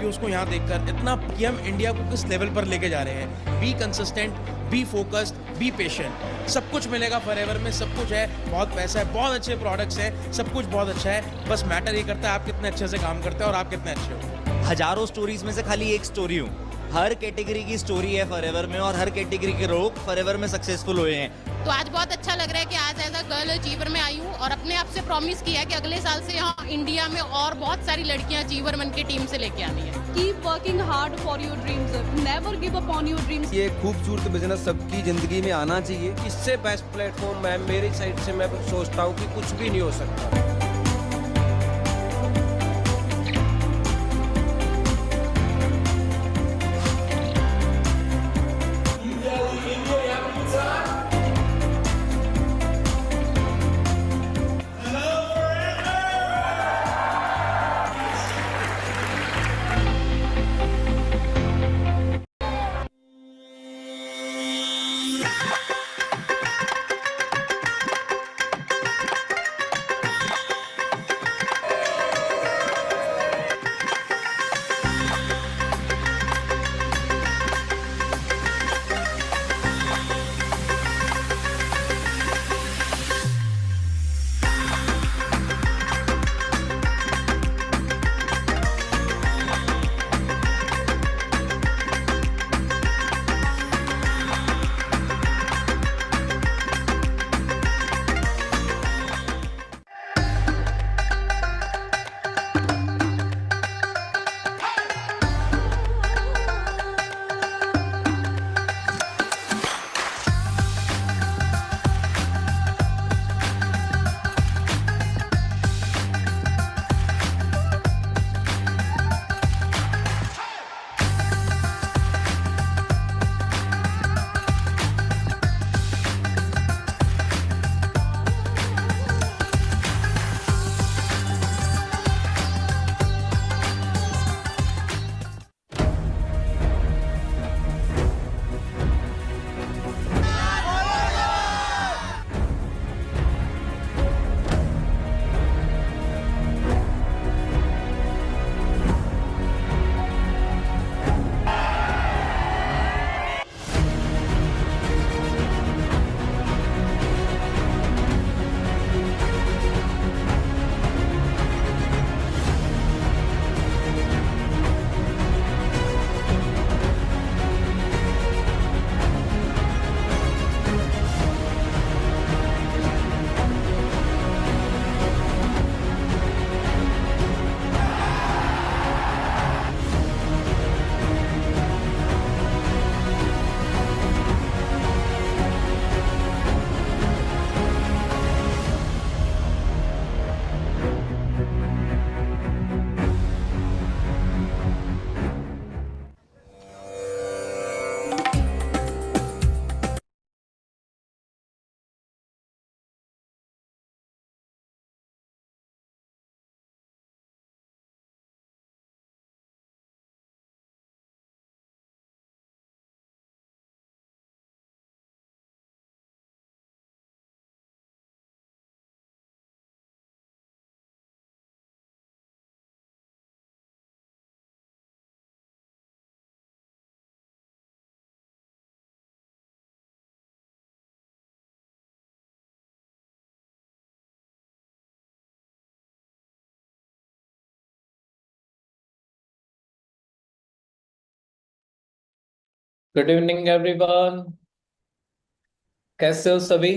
Reviews को यहाँ देखकर इतना कि हम इंडिया को किस लेवल पर लेके जा रहे हैं। Be consistent, be focused, be patient, सब कुछ मिलेगा फॉरएवर में। सब कुछ है, बहुत पैसा है, बहुत अच्छे प्रोडक्ट्स हैं, सब कुछ बहुत अच्छा है। बस मैटर ये करता है आप कितने अच्छे से काम करते हो और आप कितने अच्छे हो। हजारों स्टोरीज में से खाली एक स्टोरी हूँ। हर कैटेगरी की स्टोरी है फॉरएवर में, और हर कैटेगरी के लोग फॉरएवर में सक्सेसफुल हुए हैं। तो आज बहुत अच्छा लग रहा है कि आज एज अ गर्ल अचीवर में आई हूँ और अपने आप से प्रॉमिस किया कि अगले साल से यहाँ इंडिया में और बहुत सारी लड़कियाँ अचीवर बन के टीम से लेके आनी है। Keep working hard for your dreams. Never give up on your dreams. ये खूबसूरत बिजनेस सबकी जिंदगी में आना चाहिए। इससे बेस्ट प्लेटफॉर्म मैं मेरी साइड से मैं सोचता हूँ कि कुछ भी नहीं हो सकता। गुड इवनिंग एवरीवन, कैसे हो सभी?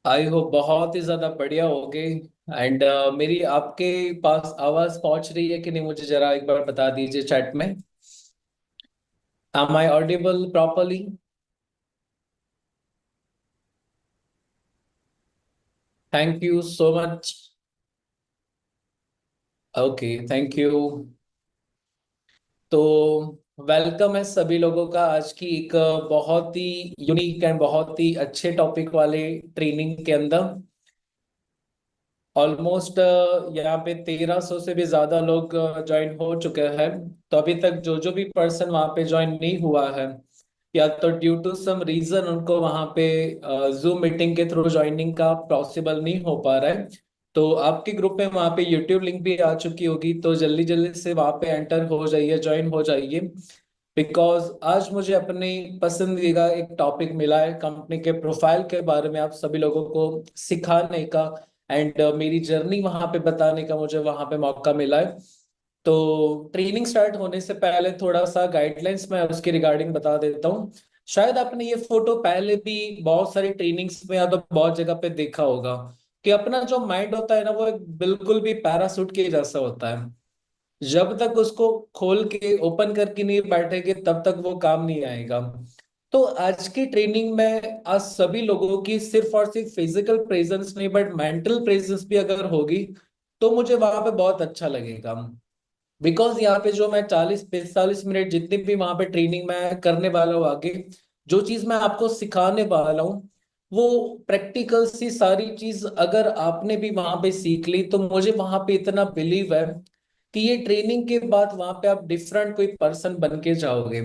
आई हो बहुत ही ज्यादा बढ़िया होगे। एंड मेरी आपके पास आवाज पहुंच रही है कि नहीं, मुझे जरा एक बार बता दीजिए चैट में। Am I audible properly? Thank you so much. Okay, thank you. तो वेलकम है सभी लोगों का आज की एक बहुत ही यूनिक एंड बहुत ही अच्छे टॉपिक वाले ट्रेनिंग के अंदर। ऑलमोस्ट यहाँ पे 1300 से भी ज्यादा लोग ज्वाइन हो चुके हैं। तो अभी तक जो जो भी पर्सन वहाँ पे ज्वाइन नहीं हुआ है, या तो ड्यू टू सम रीजन उनको वहाँ पे जूम मीटिंग के थ्रू ज्वाइनिंग का पॉसिबल नहीं हो पा रहा है, तो आपके ग्रुप में वहां पे यूट्यूब लिंक भी आ चुकी होगी, तो जल्दी जल्दी से वहां पे एंटर हो जाइए, ज्वाइन हो जाइए। बिकॉज आज मुझे अपनी पसंदीदा एक टॉपिक मिला है कंपनी के प्रोफाइल के बारे में आप सभी लोगों को सिखाने का, एंड मेरी जर्नी वहां पे बताने का मुझे वहां पे मौका मिला है। तो ट्रेनिंग स्टार्ट होने से पहले थोड़ा सा गाइडलाइंस मैं उसके रिगार्डिंग बता देता हूँ। शायद आपने ये फोटो पहले भी बहुत सारी ट्रेनिंग्स में या तो बहुत जगह पे देखा होगा कि अपना जो माइंड होता है ना, वो एक बिल्कुल भी पैरासूट के जैसा होता है। जब तक उसको खोल के ओपन करके नहीं बैठेंगे तब तक वो काम नहीं आएगा। तो आज की ट्रेनिंग में आज सभी लोगों की सिर्फ और सिर्फ फिजिकल प्रेजेंस नहीं बट मेंटल प्रेजेंस भी अगर होगी तो मुझे वहां पे बहुत अच्छा लगेगा। बिकॉज यहाँ पे जो मैं 40-45 मिनट जितनी भी वहां पे ट्रेनिंग में करने वाला हूँ आगे, जो चीज मैं आपको सिखाने वाला हूँ वो प्रैक्टिकल सी सारी चीज अगर आपने भी वहां पे सीख ली तो मुझे वहां पे इतना बिलीव है कि ये ट्रेनिंग के बाद वहां पे आप डिफरेंट कोई पर्सन बन के जाओगे।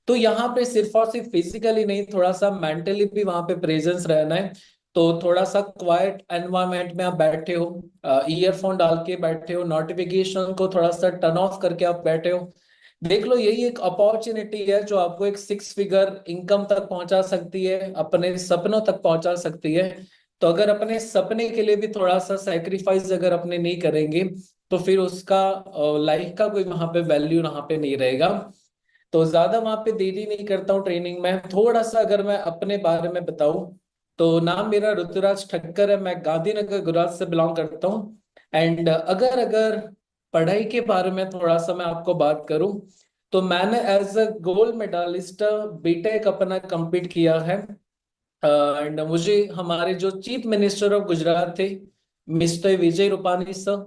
तो यहाँ पे सिर्फ और सिर्फ फिजिकली नहीं, थोड़ा सा मेंटली भी वहां पे प्रेजेंस रहना है। तो थोड़ा सा क्वाइट एनवायरनमेंट में आप बैठे हो, ईयरफोन डाल के बैठे हो, नोटिफिकेशन को थोड़ा सा टर्न ऑफ करके आप बैठे हो। देख लो, यही एक अपॉर्चुनिटी है जो आपको एक 6 फिगर इनकम तक पहुंचा सकती है, अपने सपनों तक पहुंचा सकती है। तो अगर अपने सपने के लिए भी थोड़ा सा सेक्रीफाइस अगर अपने नहीं करेंगे तो फिर उसका लाइफ का कोई वहां पे वैल्यू वहां पे नहीं रहेगा। तो ज्यादा वहां पे देरी नहीं करता हूँ ट्रेनिंग में। थोड़ा सा अगर मैं अपने बारे में बताऊं तो नाम मेरा ऋतुराज ठक्कर है, मैं गांधीनगर गुजरात से बिलोंग करता हूँ। एंड अगर अगर पढ़ाई के बारे में थोड़ा सा मैं आपको बात करूं तो मैंने as a gold medalist BTech अपना कंप्लीट किया है। एंड मुझे हमारे जो चीफ मिनिस्टर ऑफ गुजरात थे मिस्टर विजय रूपानी सर,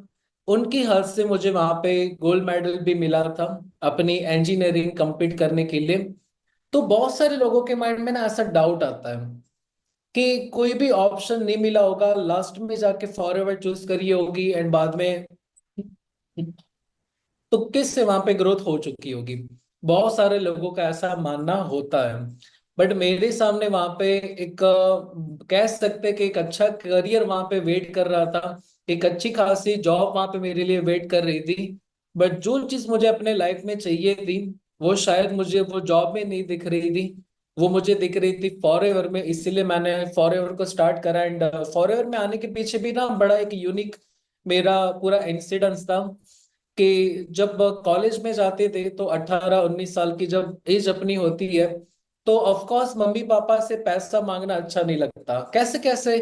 उनकी हाथ से मुझे वहां पे गोल्ड मेडल भी मिला था अपनी इंजीनियरिंग कंप्लीट करने के लिए। तो बहुत सारे लोगों के माइंड में ना ऐसा डाउट आता है कि कोई भी ऑप्शन नहीं मिला होगा, लास्ट में जाके फॉरएवर चूज करी होगी एंड बाद में तुक्के से वहां पे ग्रोथ हो चुकी होगी। बहुत सारे लोगों का ऐसा मानना होता है। बट मेरे सामने वहां पे एक कह सकते हैं कि एक अच्छा करियर वहां पे वेट कर रहा था, एक अच्छी खासी जॉब वहां पे मेरे लिए वेट कर रही थी। बट जो चीज मुझे अपने लाइफ में चाहिए थी वो शायद मुझे वो जॉब में नहीं दिख रही थी, वो मुझे दिख रही थी फॉरएवर में। इसीलिए मैंने फॉरएवर को स्टार्ट करा। एंड फॉरएवर में आने के पीछे भी ना बड़ा एक यूनिक मेरा पूरा इंसिडेंस था कि जब कॉलेज में जाते थे तो 18-19 साल की जब एज अपनी होती है तो ऑफ कोर्स मम्मी पापा से पैसा मांगना अच्छा नहीं लगता। कैसे कैसे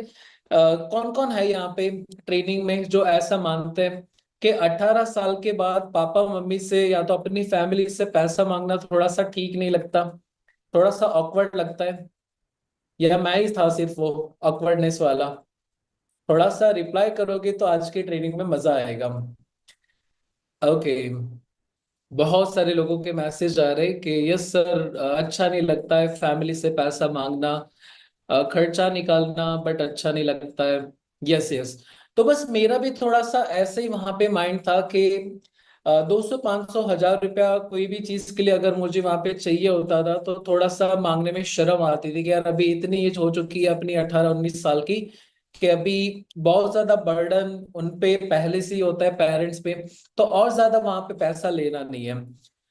कौन कौन है यहाँ पे ट्रेनिंग में जो ऐसा मानते हैं कि 18 साल के बाद पापा मम्मी से या तो अपनी फैमिली से पैसा मांगना थोड़ा सा ठीक नहीं लगता, थोड़ा सा ऑकवर्ड लगता है? या मैं ही था सिर्फ वो ऑकवर्डनेस वाला? थोड़ा सा रिप्लाई करोगे तो आज की ट्रेनिंग में मजा आएगा। ओके, बहुत सारे लोगों के मैसेज आ रहे कि यस सर, अच्छा नहीं लगता है फैमिली से पैसा मांगना, खर्चा निकालना, बट अच्छा नहीं लगता है। Yes yes. तो बस मेरा भी थोड़ा सा ऐसे ही वहां पे माइंड था कि 200-500 1000 रुपया कोई भी चीज के लिए अगर मुझे वहां पे चाहिए होता था तो थोड़ा सा मांगने में शर्म आती थी कि यार अभी इतनी एज हो चुकी है अपनी 18-19 साल की कि अभी बहुत ज्यादा बर्डन उन पे पहले से ही होता है पेरेंट्स पे, तो और ज्यादा वहां पे पैसा लेना नहीं है।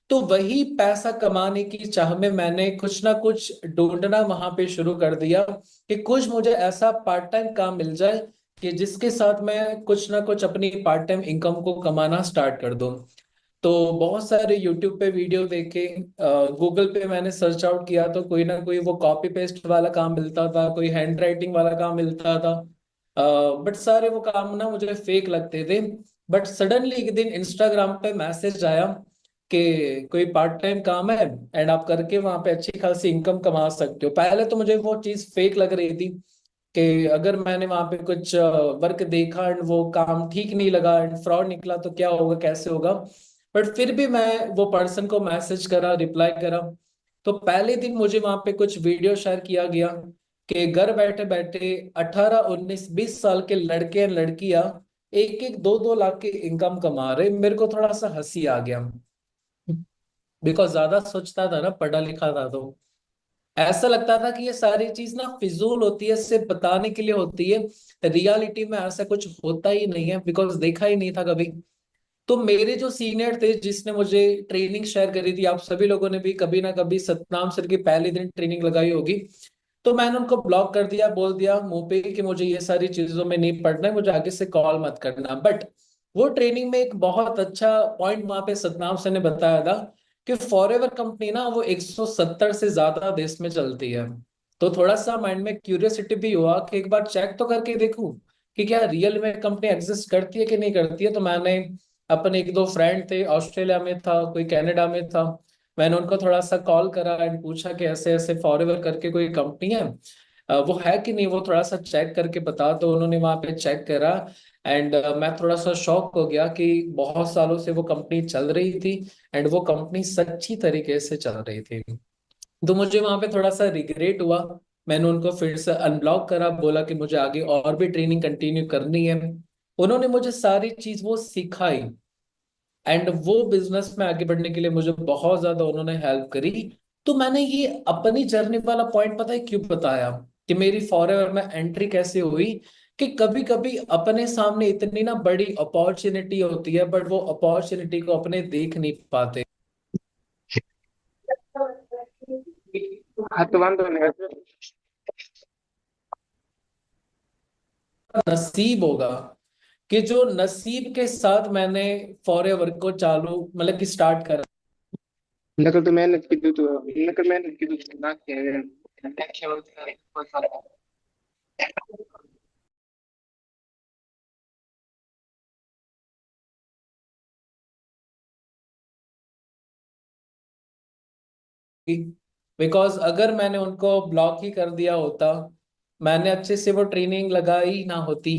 तो वही पैसा कमाने की चाह में मैंने कुछ ना कुछ ढूंढना वहां पे शुरू कर दिया कि कुछ मुझे ऐसा पार्ट टाइम काम मिल जाए कि जिसके साथ मैं कुछ ना कुछ अपनी पार्ट टाइम इनकम को कमाना स्टार्ट कर दूं। तो बहुत सारे यूट्यूब पे वीडियो देखे, गूगल पे मैंने सर्च आउट किया तो कोई ना कोई वो कॉपी पेस्ट वाला काम मिलता था, कोई हैंड राइटिंग वाला काम मिलता था। बट सारे वो काम ना मुझे फेक लगते थे। बट सडनली एक दिन इंस्टाग्राम पे मैसेज आया कि कोई पार्ट टाइम काम है एंड आप करके वहां पे अच्छी खासी इनकम कमा सकते हो। पहले तो मुझे वो चीज फेक लग रही थी कि अगर मैंने वहां पे कुछ वर्क देखा एंड वो काम ठीक नहीं लगा एंड फ्रॉड निकला तो क्या होगा, कैसे होगा। बट फिर भी मैं वो पर्सन को मैसेज करा, रिप्लाई करा। तो पहले दिन मुझे वहां पे कुछ वीडियो शेयर किया गया कि घर बैठे बैठे 18-19-20 साल के लड़के और लड़कियां 1-1 2-2 लाख की इनकम कमा रहे। मेरे को थोड़ा सा हंसी आ गया बिकॉज ज्यादा सोचता था ना, पढ़ा लिखा था तो। ऐसा लगता था कि ये सारी चीज ना फिजूल होती है, सिर्फ बताने के लिए होती है। रियलिटी में ऐसा कुछ होता ही नहीं है, बिकॉज देखा ही नहीं था कभी। तो मेरे जो सीनियर थे जिसने मुझे ट्रेनिंग शेयर करी थी, आप सभी लोगों ने भी कभी ना कभी सतनाम सर की पहले दिन ट्रेनिंग लगाई होगी, तो मैंने उनको ब्लॉक कर दिया, बोल दिया मुंह पे कि मुझे ये सारी चीजों में नहीं पढ़ना है, मुझे आगे से कॉल मत करना। बट वो ट्रेनिंग में एक बहुत अच्छा पॉइंट वहां पे सतनाम सर ने बताया था कि फॉरएवर कंपनी ना वो 170 से ज्यादा देश में चलती है। तो थोड़ा सा माइंड में क्यूरियोसिटी भी हुआ कि एक बार चेक तो करके देखूं कि क्या रियल में कंपनी एग्जिस्ट करती है कि नहीं करती है। तो मैंने अपने एक दो फ्रेंड थे, ऑस्ट्रेलिया में था, कोई कनाडा में था, मैंने उनको थोड़ा सा कॉल करा एंड पूछा कि ऐसे ऐसे फॉरएवर करके कोई कंपनी है, वो है कि नहीं, वो थोड़ा सा चेक करके बता। तो उन्होंने वहां पे चेक करा एंड मैं थोड़ा सा शॉक हो गया कि बहुत सालों से वो कंपनी चल रही थी एंड वो कंपनी सच्ची तरीके से चल रही थी। तो मुझे वहां पे थोड़ा सा रिग्रेट हुआ। मैंने उनको फिर से अनब्लॉक करा, बोला कि मुझे आगे और भी ट्रेनिंग कंटिन्यू करनी है। उन्होंने मुझे सारी चीज वो सिखाई एंड वो बिजनेस में आगे बढ़ने के लिए मुझे बहुत ज्यादा उन्होंने हेल्प करी। तो मैंने ये अपनी जर्नी वाला पॉइंट पता है क्यों बताया कि मेरी फॉरएवर में एंट्री कैसे हुई, कि कभी कभी अपने सामने इतनी ना बड़ी अपॉर्चुनिटी होती है बट वो अपॉर्चुनिटी को अपने देख नहीं पाते। हाँ तो वांधो नहीं। नसीब होगा कि जो नसीब के साथ मैंने फॉरएवर को चालू मतलब कि स्टार्ट करा। नकल तो मेहनत की तू तो नकल मेहनत की तू ना के बिकॉज अगर मैंने उनको ब्लॉक ही कर दिया होता, मैंने अच्छे से वो ट्रेनिंग लगाई ना होती,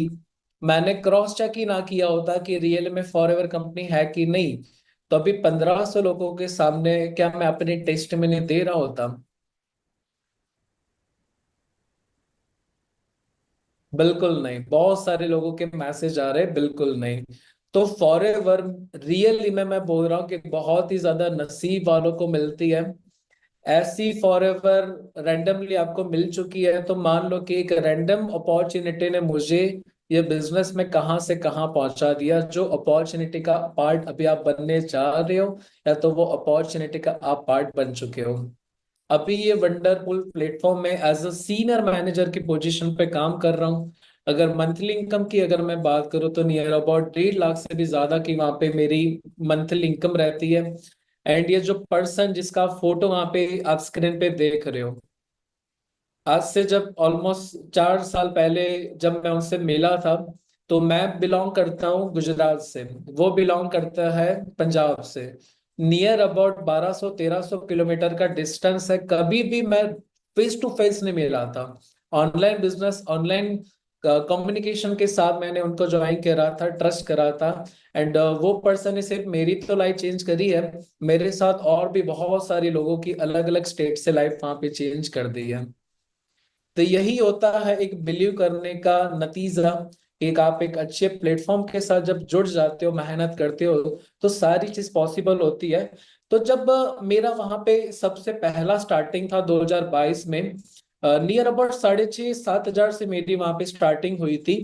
मैंने क्रॉस चेक ही ना किया होता कि रियल में फॉरएवर कंपनी है कि नहीं, तो अभी 1500 लोगों के सामने क्या मैं अपनी टेस्ट में नहीं दे रहा होता। बिल्कुल नहीं, बहुत सारे लोगों के मैसेज आ रहे हैं, बिल्कुल नहीं। तो फॉरएवर रियली में मैं बोल रहा हूँ कि बहुत ही ज्यादा नसीब वालों को मिलती है। ऐसी फॉरएवर रैंडमली आपको मिल चुकी है, तो मान लो कि एक रैंडम अपॉर्चुनिटी ने मुझे ये बिजनेस में कहां से कहां पहुंचा दिया। जो अपॉर्चुनिटी का पार्ट अभी आप बनने जा रहे हो, या तो वो अपॉर्चुनिटी का आप पार्ट बन चुके हो। अभी ये वंडरफुल प्लेटफॉर्म में एज अ सीनियर मैनेजर की पोजीशन पे काम कर रहा हूँ। अगर मंथली इनकम की अगर मैं बात करूँ तो नियर अबाउट 1.5 लाख से भी ज्यादा की वहां पे मेरी मंथली इनकम रहती है। एंड ये जो पर्सन जिसका फोटो वहां पे आप स्क्रीन पे देख रहे हो, आज से जब ऑलमोस्ट 4 साल पहले जब मैं उनसे मिला था, तो मैं बिलोंग करता हूँ गुजरात से, वो बिलोंग करता है पंजाब से। नियर अबाउट 1200-1300 किलोमीटर का डिस्टेंस है। कभी भी मैं फेस टू फेस नहीं मिला था। ऑनलाइन बिजनेस, ऑनलाइन कम्युनिकेशन के साथ मैंने उनको ज्वाइन करा था, ट्रस्ट करा था। एंड वो पर्सन ने सिर्फ मेरी तो लाइफ चेंज करी है, मेरे साथ और भी बहुत सारे लोगों की अलग अलग स्टेट से लाइफ वहां पे चेंज कर दी है। तो यही होता है एक बिलीव करने का नतीजा। एक आप एक अच्छे प्लेटफॉर्म के साथ जब जुड़ जाते हो, मेहनत करते हो, तो सारी चीज पॉसिबल होती है। तो जब मेरा वहां पे सबसे पहला स्टार्टिंग था 2022 में, नियर अबाउट 6,500-7,000 से मेरी वहां पे स्टार्टिंग हुई थी।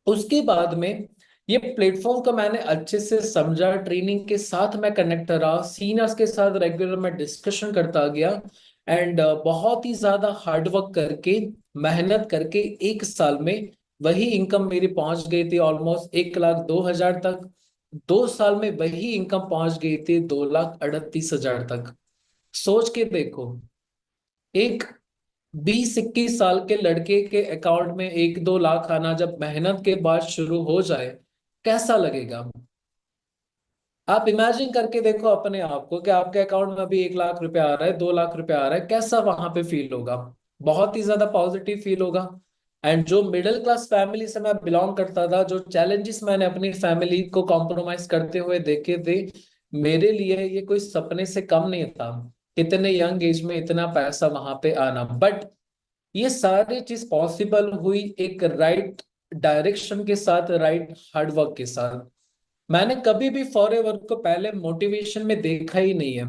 उसके बाद में ये प्लेटफॉर्म का मैंने अच्छे से समझा, ट्रेनिंग के साथ मैं कनेक्ट रहा, सीनियर्स के साथ रेगुलर मैं डिस्कशन करता गया। एंड बहुत ही ज्यादा हार्डवर्क करके, मेहनत करके 1 साल में वही इनकम मेरी पहुंच गई थी ऑलमोस्ट 1,02,000 तक। 2 साल में वही इनकम पहुंच गई थी 2,38,000 तक। सोच के देखो, एक 20-21 साल के लड़के के अकाउंट में 1-2 लाख आना जब मेहनत के बाद शुरू हो जाए, कैसा लगेगा। आप इमेजिन करके देखो अपने आप को कि आपके अकाउंट में अभी 1 लाख रुपए आ रहा है, 2 लाख रुपए आ रहा है, कैसा वहां पे फील होगा। बहुत ही ज्यादा पॉजिटिव फील होगा। एंड जो मिडिल क्लास फैमिली से मैं बिलोंग करता था, जो चैलेंजेस मैंने अपनी फैमिली को कॉम्प्रोमाइज करते हुए देखे थे, मेरे लिए ये कोई सपने से कम नहीं था इतने यंग एज में इतना पैसा वहां पे आना। बट ये सारी चीज पॉसिबल हुई एक राइट डायरेक्शन के साथ, राइट हार्डवर्क के साथ। मैंने कभी भी फॉरएवर को पहले मोटिवेशन में देखा ही नहीं है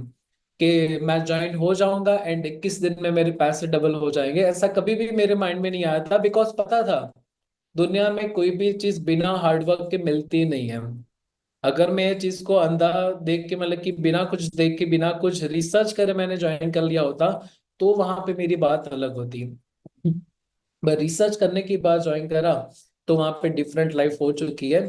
कि मैं ज्वाइन हो जाऊंगा एंड 21 दिन में मेरे पैसे डबल हो जाएंगे। ऐसा कभी भी मेरे माइंड में नहीं आया था, बिकॉज पता था दुनिया में कोई भी चीज बिना हार्डवर्क के मिलती नहीं है। अगर मैं ये चीज को अंधा देख के, मतलब कि बिना कुछ देख के, बिना कुछ रिसर्च करे मैंने ज्वाइन कर लिया होता, तो वहां पे मेरी बात अलग होती। मैं रिसर्च करने के बाद ज्वाइन करा, तो वहां पे डिफरेंट लाइफ हो चुकी है।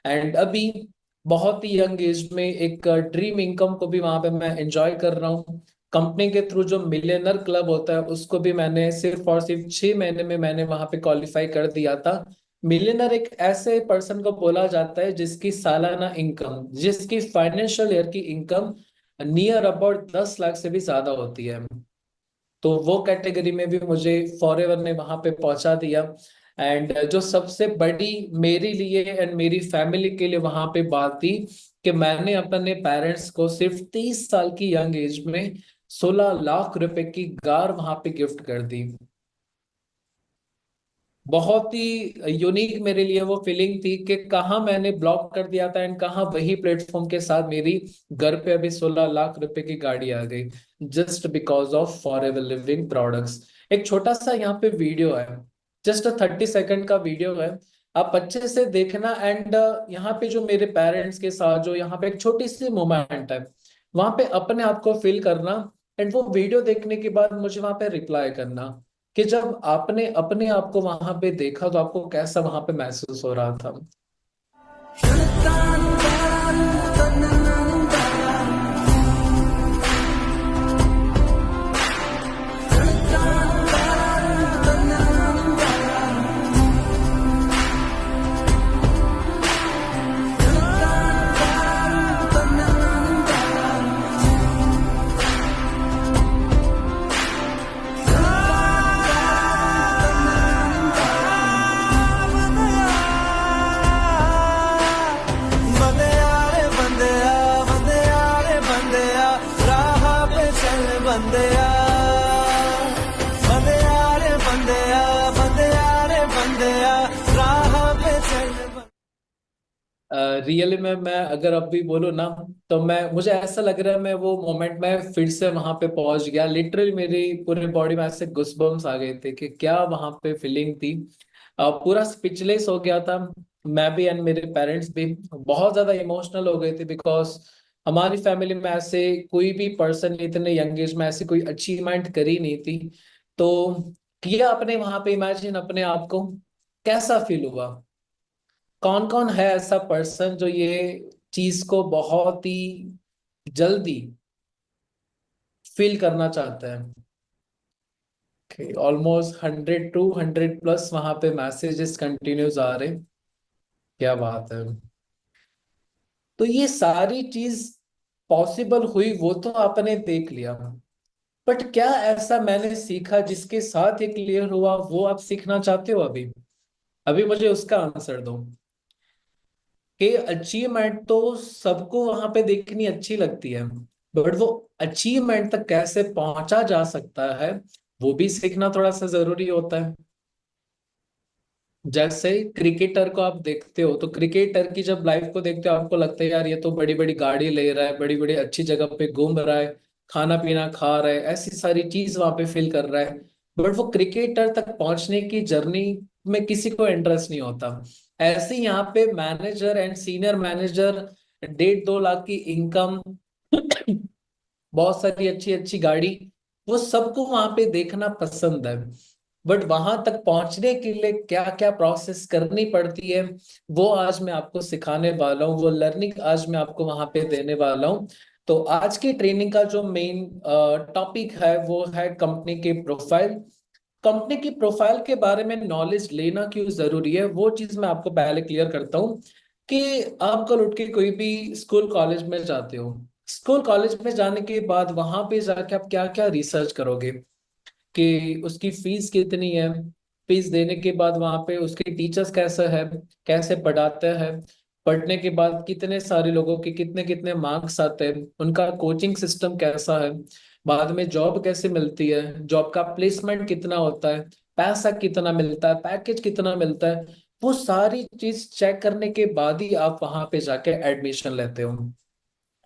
एंड अभी बहुत ही यंग एज में एक ड्रीम इनकम को भी वहां पे मैं एंजॉय कर रहा हूँ। कंपनी के थ्रू जो मिलियनर क्लब होता है उसको भी मैंने सिर्फ और सिर्फ 6 महीने में मैंने वहां पे क्वालिफाई कर दिया था। मिलियनर एक ऐसे पर्सन को बोला जाता है जिसकी सालाना इनकम, जिसकी फाइनेंशियल ईयर की इनकम नियर अबाउट 10 लाख से भी ज्यादा होती है। तो वो कैटेगरी में भी मुझे फॉरएवर ने वहां पे पहुंचा दिया। एंड जो सबसे बड़ी मेरे लिए एंड मेरी फैमिली के लिए वहां पे बात थी कि मैंने अपने पेरेंट्स को सिर्फ 30 साल की यंग एज में 16 लाख रुपए की कार वहां पे गिफ्ट कर दी। बहुत ही यूनिक मेरे लिए वो फीलिंग थी कि कहाँ मैंने ब्लॉक कर दिया था एंड कहाँ वही प्लेटफॉर्म के साथ मेरी घर पे अभी 16 लाख रुपए की गाड़ी आ गई, just because of for ever living products. एक छोटा सा यहाँ पे वीडियो है, जस्ट 30 सेकंड का वीडियो है, आप अच्छे से देखना। एंड यहाँ पे जो मेरे पेरेंट्स के साथ जो यहाँ पे एक छोटी सी मोमेंट है, वहां पे अपने आप को फील करना। एंड वो वीडियो देखने के बाद मुझे वहां पे रिप्लाई करना कि जब आपने अपने आप को वहां पे देखा तो आपको कैसा वहां पे महसूस हो रहा था। रियली मैं अगर अब भी बोलूँ ना, तो मैं, मुझे ऐसा लग रहा है मैं वो मोमेंट में फिर से वहां पे पहुंच गया। लिटरली मेरी पूरी बॉडी में ऐसे गुस्बम्स आ गए थे कि क्या वहां पे फीलिंग थी। पूरा स्पीचलेस हो गया था मैं भी एंड मेरे पेरेंट्स भी बहुत ज्यादा इमोशनल हो गए थे, बिकॉज हमारी फैमिली में ऐसे कोई भी पर्सन इतने यंग एज में ऐसी कोई अचीवमेंट करी नहीं थी। तो किया अपने वहां पे इमेजिन अपने आप को कैसा फील हुआ। कौन कौन है ऐसा पर्सन जो ये चीज को बहुत ही जल्दी फील करना चाहता है। ऑलमोस्ट 100 टू 100 प्लस वहां पे मैसेजेस कंटिन्यूस आ रहे। क्या बात है। तो ये सारी चीज पॉसिबल हुई वो तो आपने देख लिया, बट क्या ऐसा मैंने सीखा जिसके साथ ये क्लियर हुआ, वो आप सीखना चाहते हो अभी? अभी मुझे उसका आंसर दो कि अचीवमेंट तो सबको वहां पे देखनी अच्छी लगती है, बट वो अचीवमेंट तक कैसे पहुंचा जा सकता है वो भी सीखना थोड़ा सा जरूरी होता है। जैसे क्रिकेटर को आप देखते हो, तो क्रिकेटर की जब लाइफ को देखते हो आपको लगता है यार ये तो बड़ी बड़ी गाड़ी ले रहा है, बड़ी बड़ी अच्छी जगह पे घूम रहा है, खाना पीना खा रहा है, ऐसी सारी चीज वहां पे फील कर रहा है। बट वो क्रिकेटर तक पहुंचने की जर्नी में किसी को इंटरेस्ट नहीं होता। ऐसे ही यहाँ पे manager and senior manager, 1.5-2 lakh की इनकम, बहुत सारी अच्छी अच्छी गाड़ी, वो सबको वहां पे देखना पसंद है। बट वहां तक पहुंचने के लिए क्या क्या प्रोसेस करनी पड़ती है वो आज मैं आपको सिखाने वाला हूँ, वो लर्निंग आज मैं आपको वहां पे देने वाला हूँ। तो आज की ट्रेनिंग का जो मेन टॉपिक है वो है कंपनी की प्रोफाइल। कंपनी की प्रोफाइल के बारे में नॉलेज लेना क्यों जरूरी है वो चीज मैं आपको पहले क्लियर करता हूँ। कि आप कल उठ के कोई भी स्कूल कॉलेज में जाते हो, स्कूल कॉलेज में जाने के बाद वहां पे जाके आप क्या क्या रिसर्च करोगे कि उसकी फीस कितनी है, फीस देने के बाद वहां पे उसके टीचर्स कैसे है, कैसे पढ़ाते हैं, पढ़ने के बाद कितने सारे लोगों के कितने कितने मार्क्स आते हैं, उनका कोचिंग सिस्टम कैसा है, बाद में जॉब कैसे मिलती है, जॉब का प्लेसमेंट कितना होता है, पैसा कितना मिलता है, पैकेज कितना मिलता है, वो सारी चीज चेक करने के बाद ही आप वहां पे जाके एडमिशन लेते हो।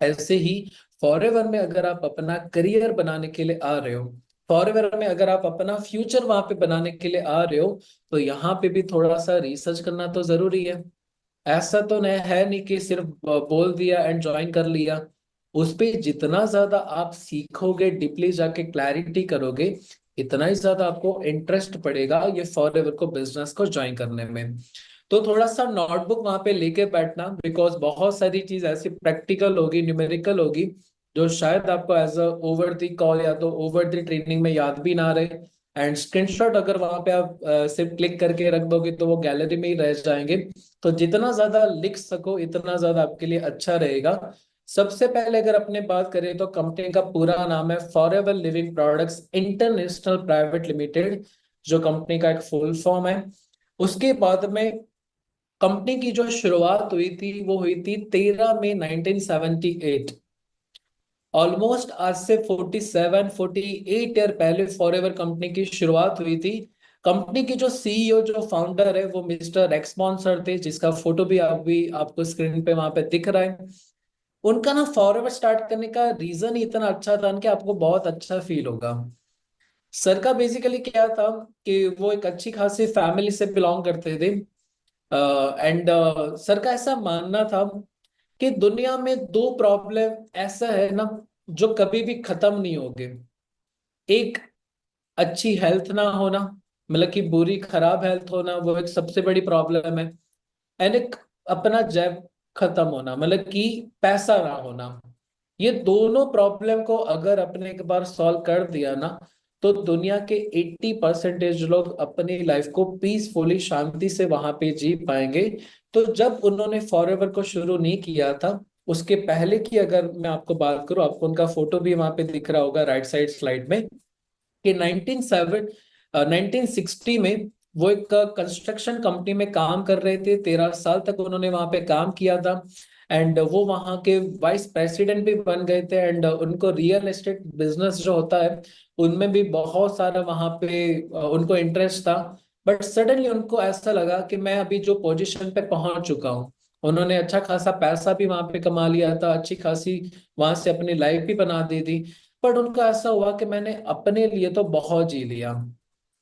ऐसे ही फॉरएवर में अगर आप अपना करियर बनाने के लिए आ रहे हो, फॉरएवर में अगर आप अपना फ्यूचर वहां पे बनाने के लिए आ रहे हो, तो यहाँ पे भी थोड़ा सा रिसर्च करना तो जरूरी है। ऐसा तो नहीं है नहीं कि सिर्फ बोल दिया एंड ज्वाइन कर लिया। उस पे जितना ज्यादा आप सीखोगे, डीपली जाके क्लैरिटी करोगे, इतना ही ज्यादा आपको इंटरेस्ट पड़ेगा ये फॉरएवर को बिजनेस को ज्वाइन करने में। तो थोड़ा सा नोटबुक वहां पे लेके बैठना, बिकॉज बहुत सारी चीज ऐसी प्रैक्टिकल होगी, न्यूमेरिकल होगी, जो शायद आपको as a over the call या तो ओवर द ट्रेनिंग में याद भी ना रहे। एंड स्क्रीनशॉट अगर वहां पे आप सिर्फ क्लिक करके रख दोगे तो वो गैलरी में ही रह जाएंगे। तो जितना ज्यादा लिख सको इतना ज्यादा आपके लिए अच्छा रहेगा। सबसे पहले अगर अपने बात करें तो कंपनी का पूरा नाम है forever living products international private limited, जो कंपनी का एक फुल फॉर्म है। उसके बाद में कंपनी की जो शुरुआत हुई थी वो हुई थी 13 मई 1978। ऑलमोस्ट आज से 48 ईयर पहले फॉरएवर कंपनी की शुरुआत हुई थी। कंपनी की जो सीईओ, जो फाउंडर है, वो मिस्टर रेक्समॉन सर थे, जिसका फोटो भी आपको स्क्रीन पे वहां पे दिख रहा है। उनका ना फॉरएवर स्टार्ट करने का रीजन ही इतना अच्छा था कि आपको बहुत अच्छा फील होगा। सर का बेसिकली क्या था कि वो एक अच्छी खासी फैमिली से बिलोंग करते थे। एंड सर का ऐसा मानना था कि दुनिया में दो प्रॉब्लम ऐसा है ना जो कभी भी खत्म नहीं होंगे। एक अच्छी हेल्थ ना होना, मतलब कि बुरी खराब हेल्थ होना, वो एक सबसे बड़ी प्रॉब्लम है। एंड एक अपना जैब खत्म होना, मतलब कि पैसा ना होना। ये दोनों प्रॉब्लम को अगर अपने एक बार सॉल्व कर दिया ना, तो दुनिया के 80% लोग अपनी लाइफ को पीसफुली, शांति से वहां पे जी पाएंगे। तो जब उन्होंने फॉरएवर को शुरू नहीं किया था, उसके पहले की अगर मैं आपको बात करूं, आपको उनका फोटो भी वहां पे दिख रहा होगा राइट साइड स्लाइड में, कि 1960 में वो एक कंस्ट्रक्शन कंपनी में काम कर रहे थे। 13 साल तक उन्होंने वहां पे काम किया था। एंड वो वहां के वाइस प्रेसिडेंट भी बन गए थे। एंड उनको रियल एस्टेट बिजनेस जो होता है उनमें भी बहुत सारा वहां पे उनको इंटरेस्ट था। बट सडनली उनको ऐसा लगा कि मैं अभी जो पोजीशन पे पहुंच चुका हूँ, उन्होंने अच्छा खासा पैसा भी वहां पे कमा लिया था, अच्छी खासी वहां से अपनी लाइफ भी बना दी थी। बट उनको ऐसा हुआ कि मैंने अपने लिए तो बहुत जी लिया,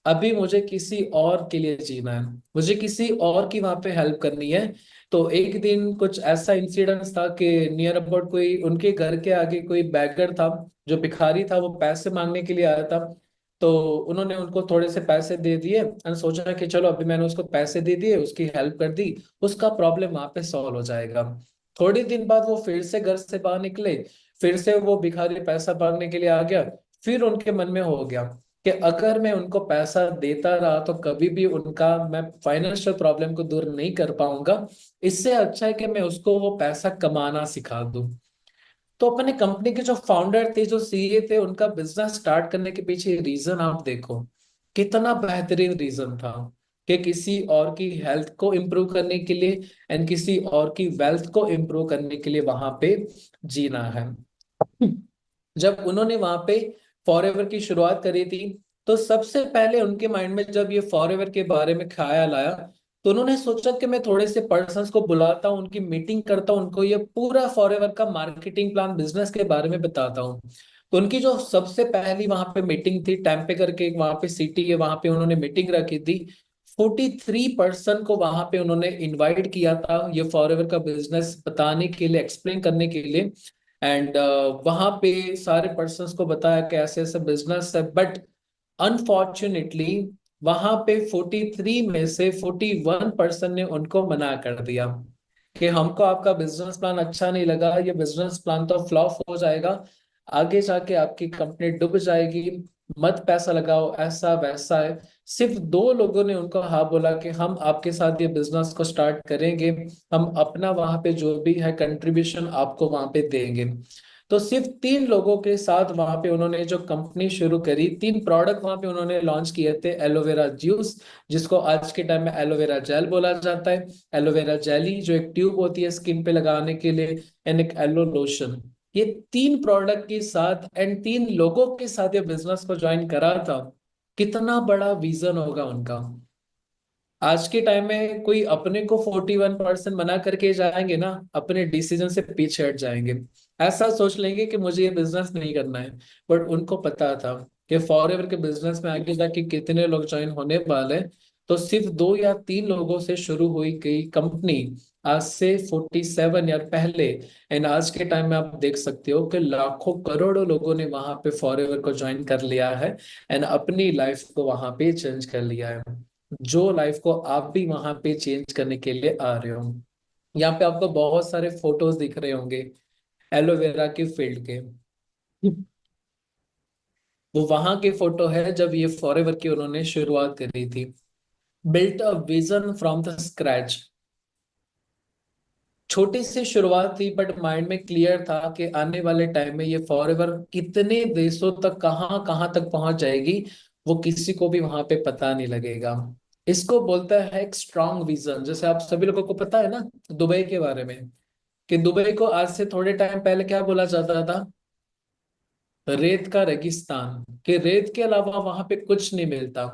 अभी मुझे किसी और के लिए जीना है, मुझे किसी और की वहां पे हेल्प करनी है। तो एक दिन कुछ ऐसा इंसिडेंस था कि नियर अबाउट कोई उनके घर के आगे कोई बैगर था, जो भिखारी था, वो पैसे मांगने के लिए आया था। तो उन्होंने उनको थोड़े से पैसे दे दिए और सोचा कि चलो अभी मैंने उसको पैसे दे दिए, उसकी हेल्प कर दी, उसका प्रॉब्लम वहां पे सॉल्व हो जाएगा। थोड़े दिन बाद वो फिर से घर से बाहर निकले, फिर से वो भिखारी पैसा मांगने के लिए आ गया। फिर उनके मन में हो गया कि अगर मैं उनको पैसा देता रहा तो कभी भी उनका मैं फाइनेंशियल प्रॉब्लम को दूर नहीं कर पाऊंगा। इससे अच्छा है कि मैं उसको वो पैसा कमाना सिखा दूं। तो अपने कंपनी के जो फाउंडर थे, जो सीए थे, उनका बिजनेस स्टार्ट करने के पीछे रीजन आप देखो, कितना बेहतरीन रीजन था कि किसी और की हेल्थ को इम्प्रूव करने के लिए एंड किसी और की वेल्थ को इम्प्रूव करने के लिए वहां पे जीना है। जब उन्होंने वहां पे फॉरएवर की शुरुआत करी थी, तो सबसे पहले उनके माइंड में जब ये फॉरएवर के बारे में ख्याल आया, तो उन्होंने सोचा कि मैं थोड़े से पर्सन्स को बुलाता हूँ, उनकी मीटिंग करता हूँ, उनको ये पूरा फॉरएवर का मार्केटिंग प्लान, बिजनेस के बारे में बताता हूँ। तो उनकी जो सबसे पहली वहां पे मीटिंग थी, टेम्पे करके एक वहां पे सिटी है, वहां पे उन्होंने मीटिंग रखी थी। 43 पर्सन को वहां पे उन्होंने इनवाइट किया था ये फॉरएवर का बिजनेस बताने के लिए, एक्सप्लेन करने के लिए। एंड वहां पे सारे पर्सन्स को बताया कि ऐसे ऐसे बिजनेस है। बट अनफॉर्चुनेटली वहां पे 43 में से 41 पर्सन ने उनको मना कर दिया कि हमको आपका बिजनेस प्लान अच्छा नहीं लगा, ये बिजनेस प्लान तो फ्लॉप हो जाएगा, आगे जाके आपकी कंपनी डूब जाएगी, मत पैसा लगाओ, ऐसा वैसा है। सिर्फ 2 लोगों ने उनको हाँ बोला कि हम आपके साथ ये बिजनेस को स्टार्ट करेंगे, हम अपना वहां पे जो भी है कंट्रीब्यूशन आपको वहां पे देंगे। तो सिर्फ 3 लोगों के साथ वहां पे उन्होंने जो कंपनी शुरू करी, 3 प्रोडक्ट वहां पे उन्होंने लॉन्च किए थे। एलोवेरा जूस, जिसको आज के टाइम में एलोवेरा जेल बोला जाता है, एलोवेरा जेली जो एक ट्यूब होती है स्किन पे लगाने के लिए, एंड एक एलो लोशन। ये 3 प्रोडक्ट के साथ एंड 3 लोगों के साथ ये बिजनेस को ज्वाइन करा था। कितना बड़ा विजन होगा उनका। आज के टाइम में कोई अपने को 41% मना करके जाएंगे ना, अपने डिसीजन से पीछे हट जाएंगे। ऐसा सोच लेंगे कि मुझे ये बिजनेस नहीं करना है। बट उनको पता था कि फॉरएवर के बिजनेस में आगे जाके कितने लोग ज्वाइन होने वाले हैं। तो सिर्फ 2 या 3 लोगों से शुरू हुई गई कंपनी आज से 47 ईयर पहले, एंड आज के टाइम में आप देख सकते हो कि लाखों करोड़ों लोगों ने वहां पे फॉरएवर को ज्वाइन कर लिया है एंड अपनी लाइफ को वहां पे चेंज कर लिया है, जो लाइफ को आप भी वहां पे चेंज करने के लिए आ रहे हो। यहाँ पे आपको बहुत सारे फोटोज दिख रहे होंगे एलोवेरा के फील्ड के। वो वहां के फोटो है जब ये फॉरएवर की उन्होंने शुरुआत करी थी। Built a vision from the scratch. छोटी सी शुरुआत थी बट माइंड में क्लियर था कि आने वाले टाइम में ये फॉरएवर कितने देशों तक, कहाँ कहाँ तक पहुंच जाएगी, वो किसी को भी वहां पे पता नहीं लगेगा। इसको बोलता है एक स्ट्रांग विजन। जैसे आप सभी लोगों को पता है ना दुबई के बारे में, कि दुबई को आज से थोड़े टाइम पहले क्या बोला जाता था? रेत का रेगिस्तान, कि रेत के अलावा वहां पे कुछ नहीं मिलता।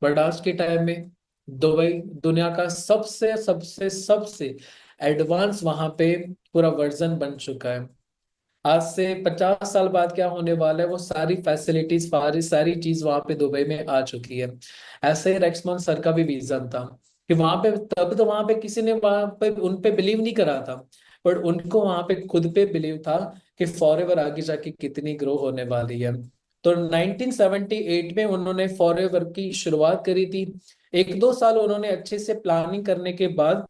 बट आज के टाइम में दुबई दुनिया का सबसे सबसे सबसे एडवांस वहां पे पूरा वर्जन बन चुका है। आज से 50 साल बाद क्या होने वाला है, वो सारी फैसिलिटीज, सारी सारी चीज वहां पे दुबई में आ चुकी है। ऐसे ही रेक्समैन सर का भी विजन था कि वहां पे, तब तो वहां पे किसी ने वहां पे उन पे बिलीव नहीं करा था, बट उनको वहां पे खुद पे बिलीव था कि फॉरएवर आगे जाके कितनी ग्रो होने वाली है। तो 1978 में उन्होंने फॉरएवर की शुरुआत करी थी। 1-2 साल उन्होंने अच्छे से प्लानिंग करने के बाद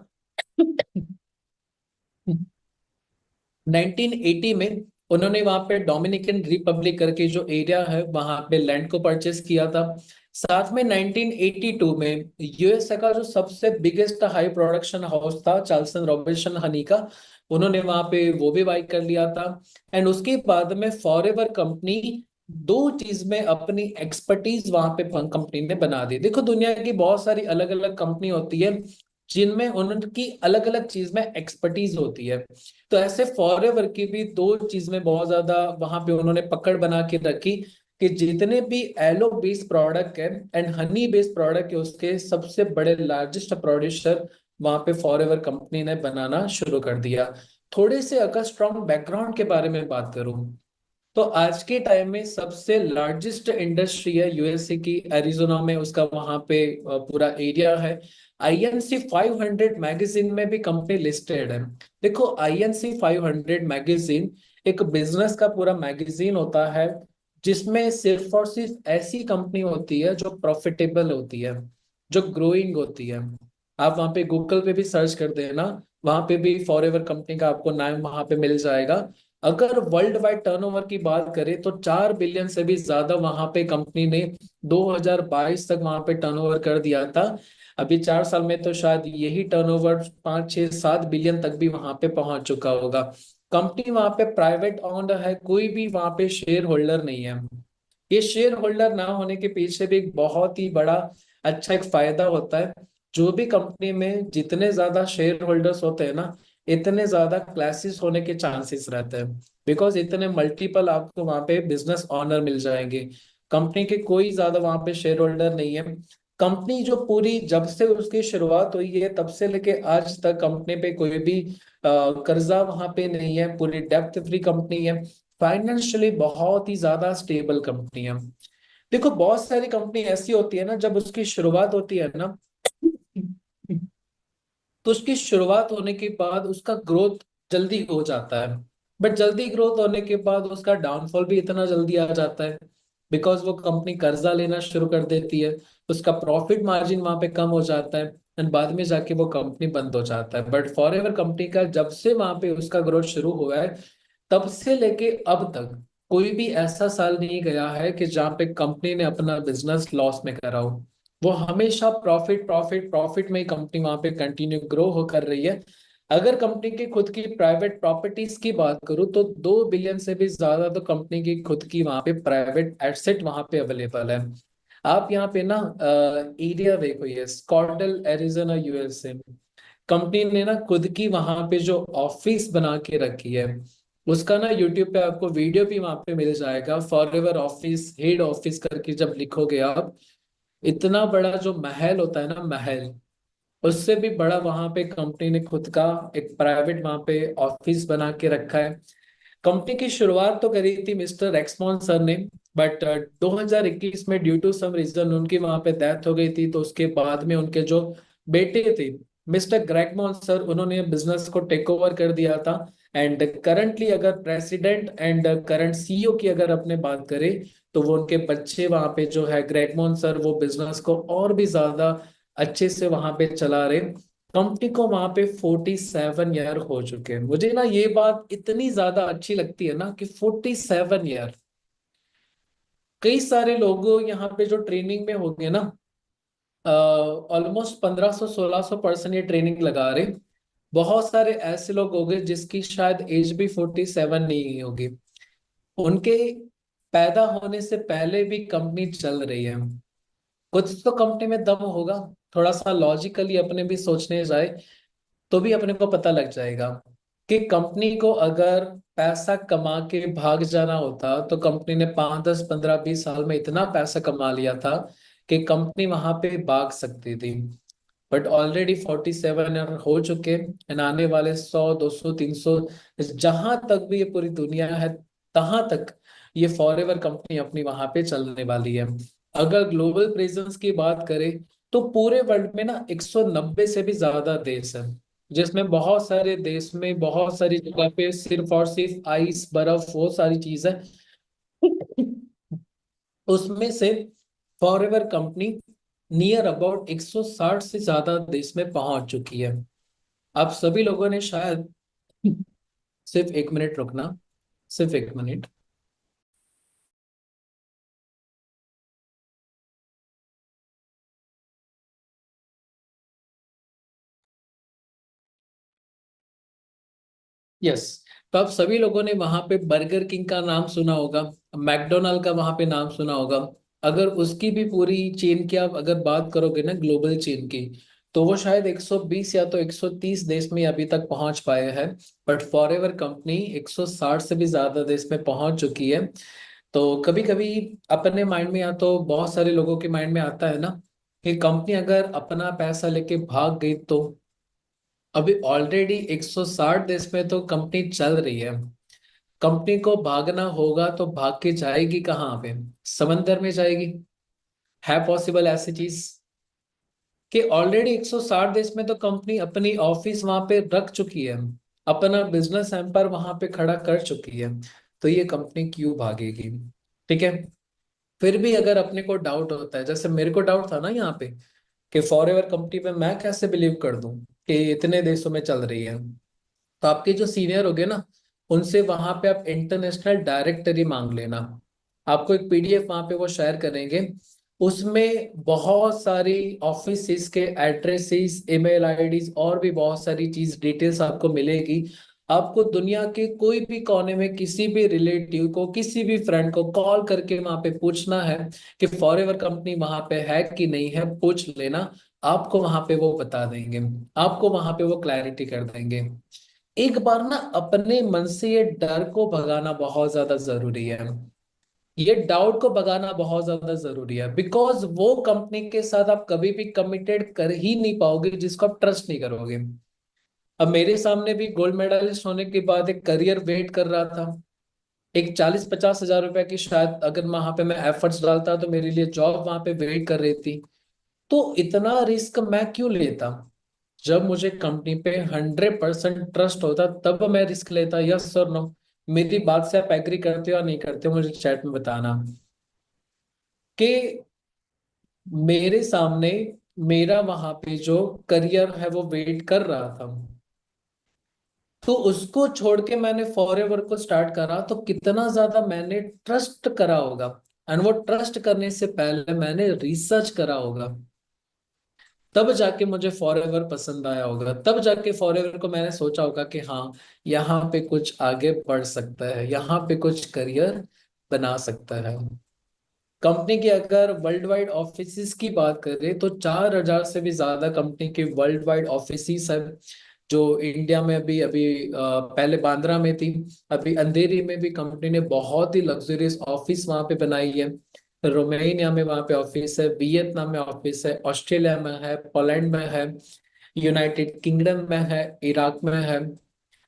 1980 में उन्होंने वहां पे डोमिनिकन रिपब्लिक करके जो एरिया है वहां पे लैंड को परचेस किया था। साथ में 1982 में यूएसए का जो सबसे बिगेस्ट हाई प्रोडक्शन हाउस था चार्ल्सन रॉबिन्सन हनी का, उन्होंने वहां पे वो भी बाई कर लिया था। एंड उसके बाद में फॉरएवर कंपनी दो चीज में अपनी एक्सपर्टीज वहां पे कंपनी ने बना दी। देखो दुनिया की बहुत सारी अलग अलग कंपनी होती है जिनमें उनकी अलग अलग चीज में एक्सपर्टीज होती है। तो ऐसे फॉरएवर की भी दो चीज में बहुत ज्यादा वहां पे उन्होंने पकड़ बना के रखी कि जितने भी एलो बेस्ड प्रोडक्ट है एंड हनी बेस्ड प्रोडक्ट है उसके सबसे बड़े लार्जेस्ट प्रोड्यूसर वहां पे फॉरएवर कंपनी ने बनाना शुरू कर दिया। थोड़े से अगर स्ट्रॉन्ग बैकग्राउंड के बारे में बात करूं तो आज के टाइम में सबसे लार्जेस्ट इंडस्ट्री है यूएसए की एरिजोना में, उसका वहां पे पूरा एरिया है। आईएनसी 500 मैगजीन में भी कंपनी लिस्टेड है। देखो आईएनसी 500 मैगजीन एक बिजनेस का पूरा मैगजीन होता है जिसमें सिर्फ और सिर्फ ऐसी कंपनी होती है जो प्रॉफिटेबल होती है, जो ग्रोइंग होती है। आप वहां पे गूगल पे भी सर्च कर देना, वहां पे भी फॉरएवर कंपनी का आपको नाम वहां पे मिल जाएगा। अगर वर्ल्ड वाइड टर्नओवर की बात करें तो 4 बिलियन से भी ज्यादा वहां पे कंपनी ने 2022 तक वहां पे टर्नओवर कर दिया था। अभी 4 साल में तो शायद यही टर्नओवर 5, 6, 7 बिलियन तक भी वहां पे पहुंच चुका होगा। कंपनी वहां पे प्राइवेट ओन्ड है, कोई भी वहां पे शेयर होल्डर नहीं है। ये शेयर होल्डर ना होने के पीछे भी एक बहुत ही बड़ा अच्छा एक फायदा होता है। जो भी कंपनी में जितने ज्यादा शेयर होल्डर्स होते हैं ना, इतने ज्यादा क्लासेस होने के चांसेस रहते हैं, बिकॉज इतने मल्टीपल आपको वहां पे बिजनेस ऑनर मिल जाएंगे। कंपनी के कोई ज्यादा वहां पे शेयर होल्डर नहीं है। कंपनी जो पूरी जब से उसकी शुरुआत हुई है तब से लेके आज तक कंपनी पे कोई भी कर्जा वहां पे नहीं है, पूरी डेब्ट फ्री कंपनी है, फाइनेंशियली बहुत ही ज्यादा स्टेबल कंपनी है। देखो बहुत सारी कंपनी ऐसी होती है ना, जब उसकी शुरुआत होती है ना तो उसकी शुरुआत होने के बाद उसका ग्रोथ जल्दी हो जाता है, बट जल्दी ग्रोथ होने के बाद उसका डाउनफॉल भी इतना जल्दी आ जाता है बिकॉज वो कंपनी कर्जा लेना शुरू कर देती है, उसका प्रॉफिट मार्जिन वहां पे कम हो जाता है एंड बाद में जाके वो कंपनी बंद हो जाता है। बट फॉरएवर कंपनी का जब से वहां पे उसका ग्रोथ शुरू हुआ है तब से लेके अब तक कोई भी ऐसा साल नहीं गया है कि जहाँ पे कंपनी ने अपना बिजनेस लॉस में करा हो। वो हमेशा प्रॉफिट प्रॉफिट प्रॉफिट में ही कंपनी वहां पे कंटिन्यू ग्रो हो कर रही है। अगर कंपनी की खुद की प्राइवेट प्रॉपर्टीज की बात करूं तो 2 बिलियन से भी ज्यादा तो कंपनी की खुद की वहां पे प्राइवेट एसेट वहां पे अवेलेबल है। आप यहाँ पे ना एरिया देखो, ये स्कॉटल एरिजोना यूएसए, कंपनी ने ना खुद की वहां पे जो ऑफिस बना के रखी है उसका ना यूट्यूब पे आपको वीडियो भी वहां पे मिल जाएगा। फॉरएवर ऑफिस हेड ऑफिस करके जब लिखोगे आप, इतना बड़ा जो महल होता है ना, महल उससे भी बड़ा वहां पे कंपनी ने खुद का एक प्राइवेट वहां पे ऑफिस बना के रखा है। कंपनी की शुरुआत तो करी थी मिस्टर एक्समोन सर ने, बट 2021 में ड्यू टू सम रीजन उनकी वहां पे डेथ हो गई थी। तो उसके बाद में उनके जो बेटे थे मिस्टर ग्रेगमोन सर, उन्होंने बिजनेस को टेक ओवर कर दिया था। एंड करंटली अगर प्रेसिडेंट एंड करंट सीईओ की अगर अपने बात करें तो वो उनके बच्चे वहां पे जो है ग्रेगमोन सर, वो बिजनेस को और भी ज्यादा अच्छे से वहां पे चला रहे। कंपनी को वहां पे 47 ईयर हो चुके हैं। मुझे ना ये बात इतनी ज्यादा अच्छी लगती है ना कि 47 ईयर। कई सारे लोग यहाँ पे जो ट्रेनिंग में होंगे ना, ऑलमोस्ट 1500-1600 पर्सन ये ट्रेनिंग लगा रहे। बहुत सारे ऐसे लोग होंगे जिसकी शायद एज भी 47 नहीं होगी। उनके पैदा होने से पहले भी कंपनी चल रही है। कुछ तो कंपनी में दम होगा। थोड़ा सा लॉजिकली अपने भी सोचने जाए तो भी अपने को पता लग जाएगा कि कंपनी को अगर पैसा कमा के भाग जाना होता तो कंपनी ने 5, 10, 15, 20 साल में इतना पैसा कमा लिया था कि कंपनी वहां पे भाग सकती थी। बट ऑलरेडी 47 हो चुके हैं। आने वाले 100, 200, 300, जहां तक भी ये पूरी दुनिया है, तहां तक ये फॉरएवर कंपनी अपनी वहां पे चलने वाली है। अगर ग्लोबल प्रेजेंस की बात करें तो पूरे वर्ल्ड में ना 190 से भी ज्यादा देश है, जिसमें बहुत सारे देश में बहुत सारी जगह पे सिर्फ और सिर्फ आइस बर्फ वो सारी चीज है। उसमें से फॉरएवर कंपनी नियर अबाउट 160 से ज्यादा देश में पहुंच चुकी है। आप सभी लोगों ने शायद सिर्फ 1 मिनट रुकना, सिर्फ 1 मिनट। यस, तो आप सभी लोगों ने वहां पे बर्गर किंग का नाम सुना होगा, मैकडोनाल्ड का वहां पे नाम सुना होगा। अगर उसकी भी पूरी चेन की आप अगर बात करोगे ना, ग्लोबल चेन की, तो वो शायद 120 या तो 130 देश में अभी तक पहुंच पाए हैं। बट फॉरएवर कंपनी 160 से भी ज्यादा देश में पहुंच चुकी है। तो कभी कभी अपने माइंड में या तो बहुत सारे लोगों के माइंड में आता है ना कि कंपनी अगर अपना पैसा लेके भाग गई तो अभी ऑलरेडी 160 देश में तो कंपनी चल रही है। कंपनी को भागना होगा तो भाग के जाएगी कहाँ पे? समंदर में जाएगी? है पॉसिबल ऐसी चीज कि ऑलरेडी 160 देश में तो कंपनी अपनी ऑफिस वहां पे रख चुकी है, अपना बिजनेस एम्पायर वहां पे खड़ा कर चुकी है। तो ये कंपनी क्यों भागेगी? ठीक है। फिर भी अगर अपने को डाउट होता है, जैसे मेरे को डाउट था ना यहाँ पे, कि फॉरएवर कंपनी पे मैं कैसे बिलीव कर दूं कि इतने देशों में चल रही है। तो आपके जो सीनियर होगे ना, उनसे वहां पे आप इंटरनेशनल डायरेक्टरी मांग लेना। आपको एक पीडीएफ वहां पे वो शेयर करेंगे। उसमें बहुत सारी ऑफिस के एड्रेसेस, ईमेल आईडीज और भी बहुत सारी चीज डिटेल्स आपको मिलेगी। आपको दुनिया के कोई भी कोने में किसी भी रिलेटिव को, किसी भी फ्रेंड को कॉल करके वहां पे पूछना है कि फॉरएवर कंपनी वहां पे है कि नहीं है, पूछ लेना। आपको वहां पे वो बता देंगे, आपको वहां पे वो क्लैरिटी कर देंगे। एक बार ना अपने मन से ये डर को भगाना बहुत ज्यादा जरूरी है। ये डाउट को भगाना बहुत ज्यादा जरूरी है, बिकॉज वो कंपनी के साथ आप कभी भी कमिटेड कर ही नहीं पाओगे जिसको आप ट्रस्ट नहीं करोगे। अब मेरे सामने भी गोल्ड मेडलिस्ट होने के बाद एक करियर वेट कर रहा था। एक 40-50 हजार रुपए की शायद अगर वहां पे मैं एफर्ट्स डालता तो मेरे लिए जॉब वहां पे वेट कर रही थी। तो इतना रिस्क मैं क्यों लेता? जब मुझे कंपनी पे 100% ट्रस्ट होता तब मैं रिस्क लेता। Yes sir, no? मेरी बात से आप एग्री करते हो या नहीं करते हो, मुझे चैट में बताना। कि मेरे सामने मेरा वहां पे जो करियर है वो वेट कर रहा था, तो उसको छोड़ के मैंने फॉरएवर को स्टार्ट करा तो कितना ज्यादा मैंने ट्रस्ट करा होगा। एंड वो ट्रस्ट करने से पहले मैंने रिसर्च करा होगा। तब जाके मुझे फॉरएवर पसंद आया होगा, तब जाके फॉरएवर को मैंने सोचा होगा कि हाँ, यहाँ पे कुछ आगे बढ़ सकता है, यहाँ पे कुछ करियर बना सकता है। कंपनी की अगर वर्ल्ड वाइड ऑफिस की बात करें तो 4000 से भी ज्यादा कंपनी के वर्ल्ड वाइड ऑफिस है। जो इंडिया में अभी अभी पहले बांद्रा में थी, अभी अंधेरी में भी कंपनी ने बहुत ही लग्जरियस ऑफिस वहां पे बनाई है। रोमेनिया में वहां पे ऑफिस है, वियतनाम में ऑफिस है, ऑस्ट्रेलिया में है, पोलैंड में है, यूनाइटेड किंगडम में है, इराक में है,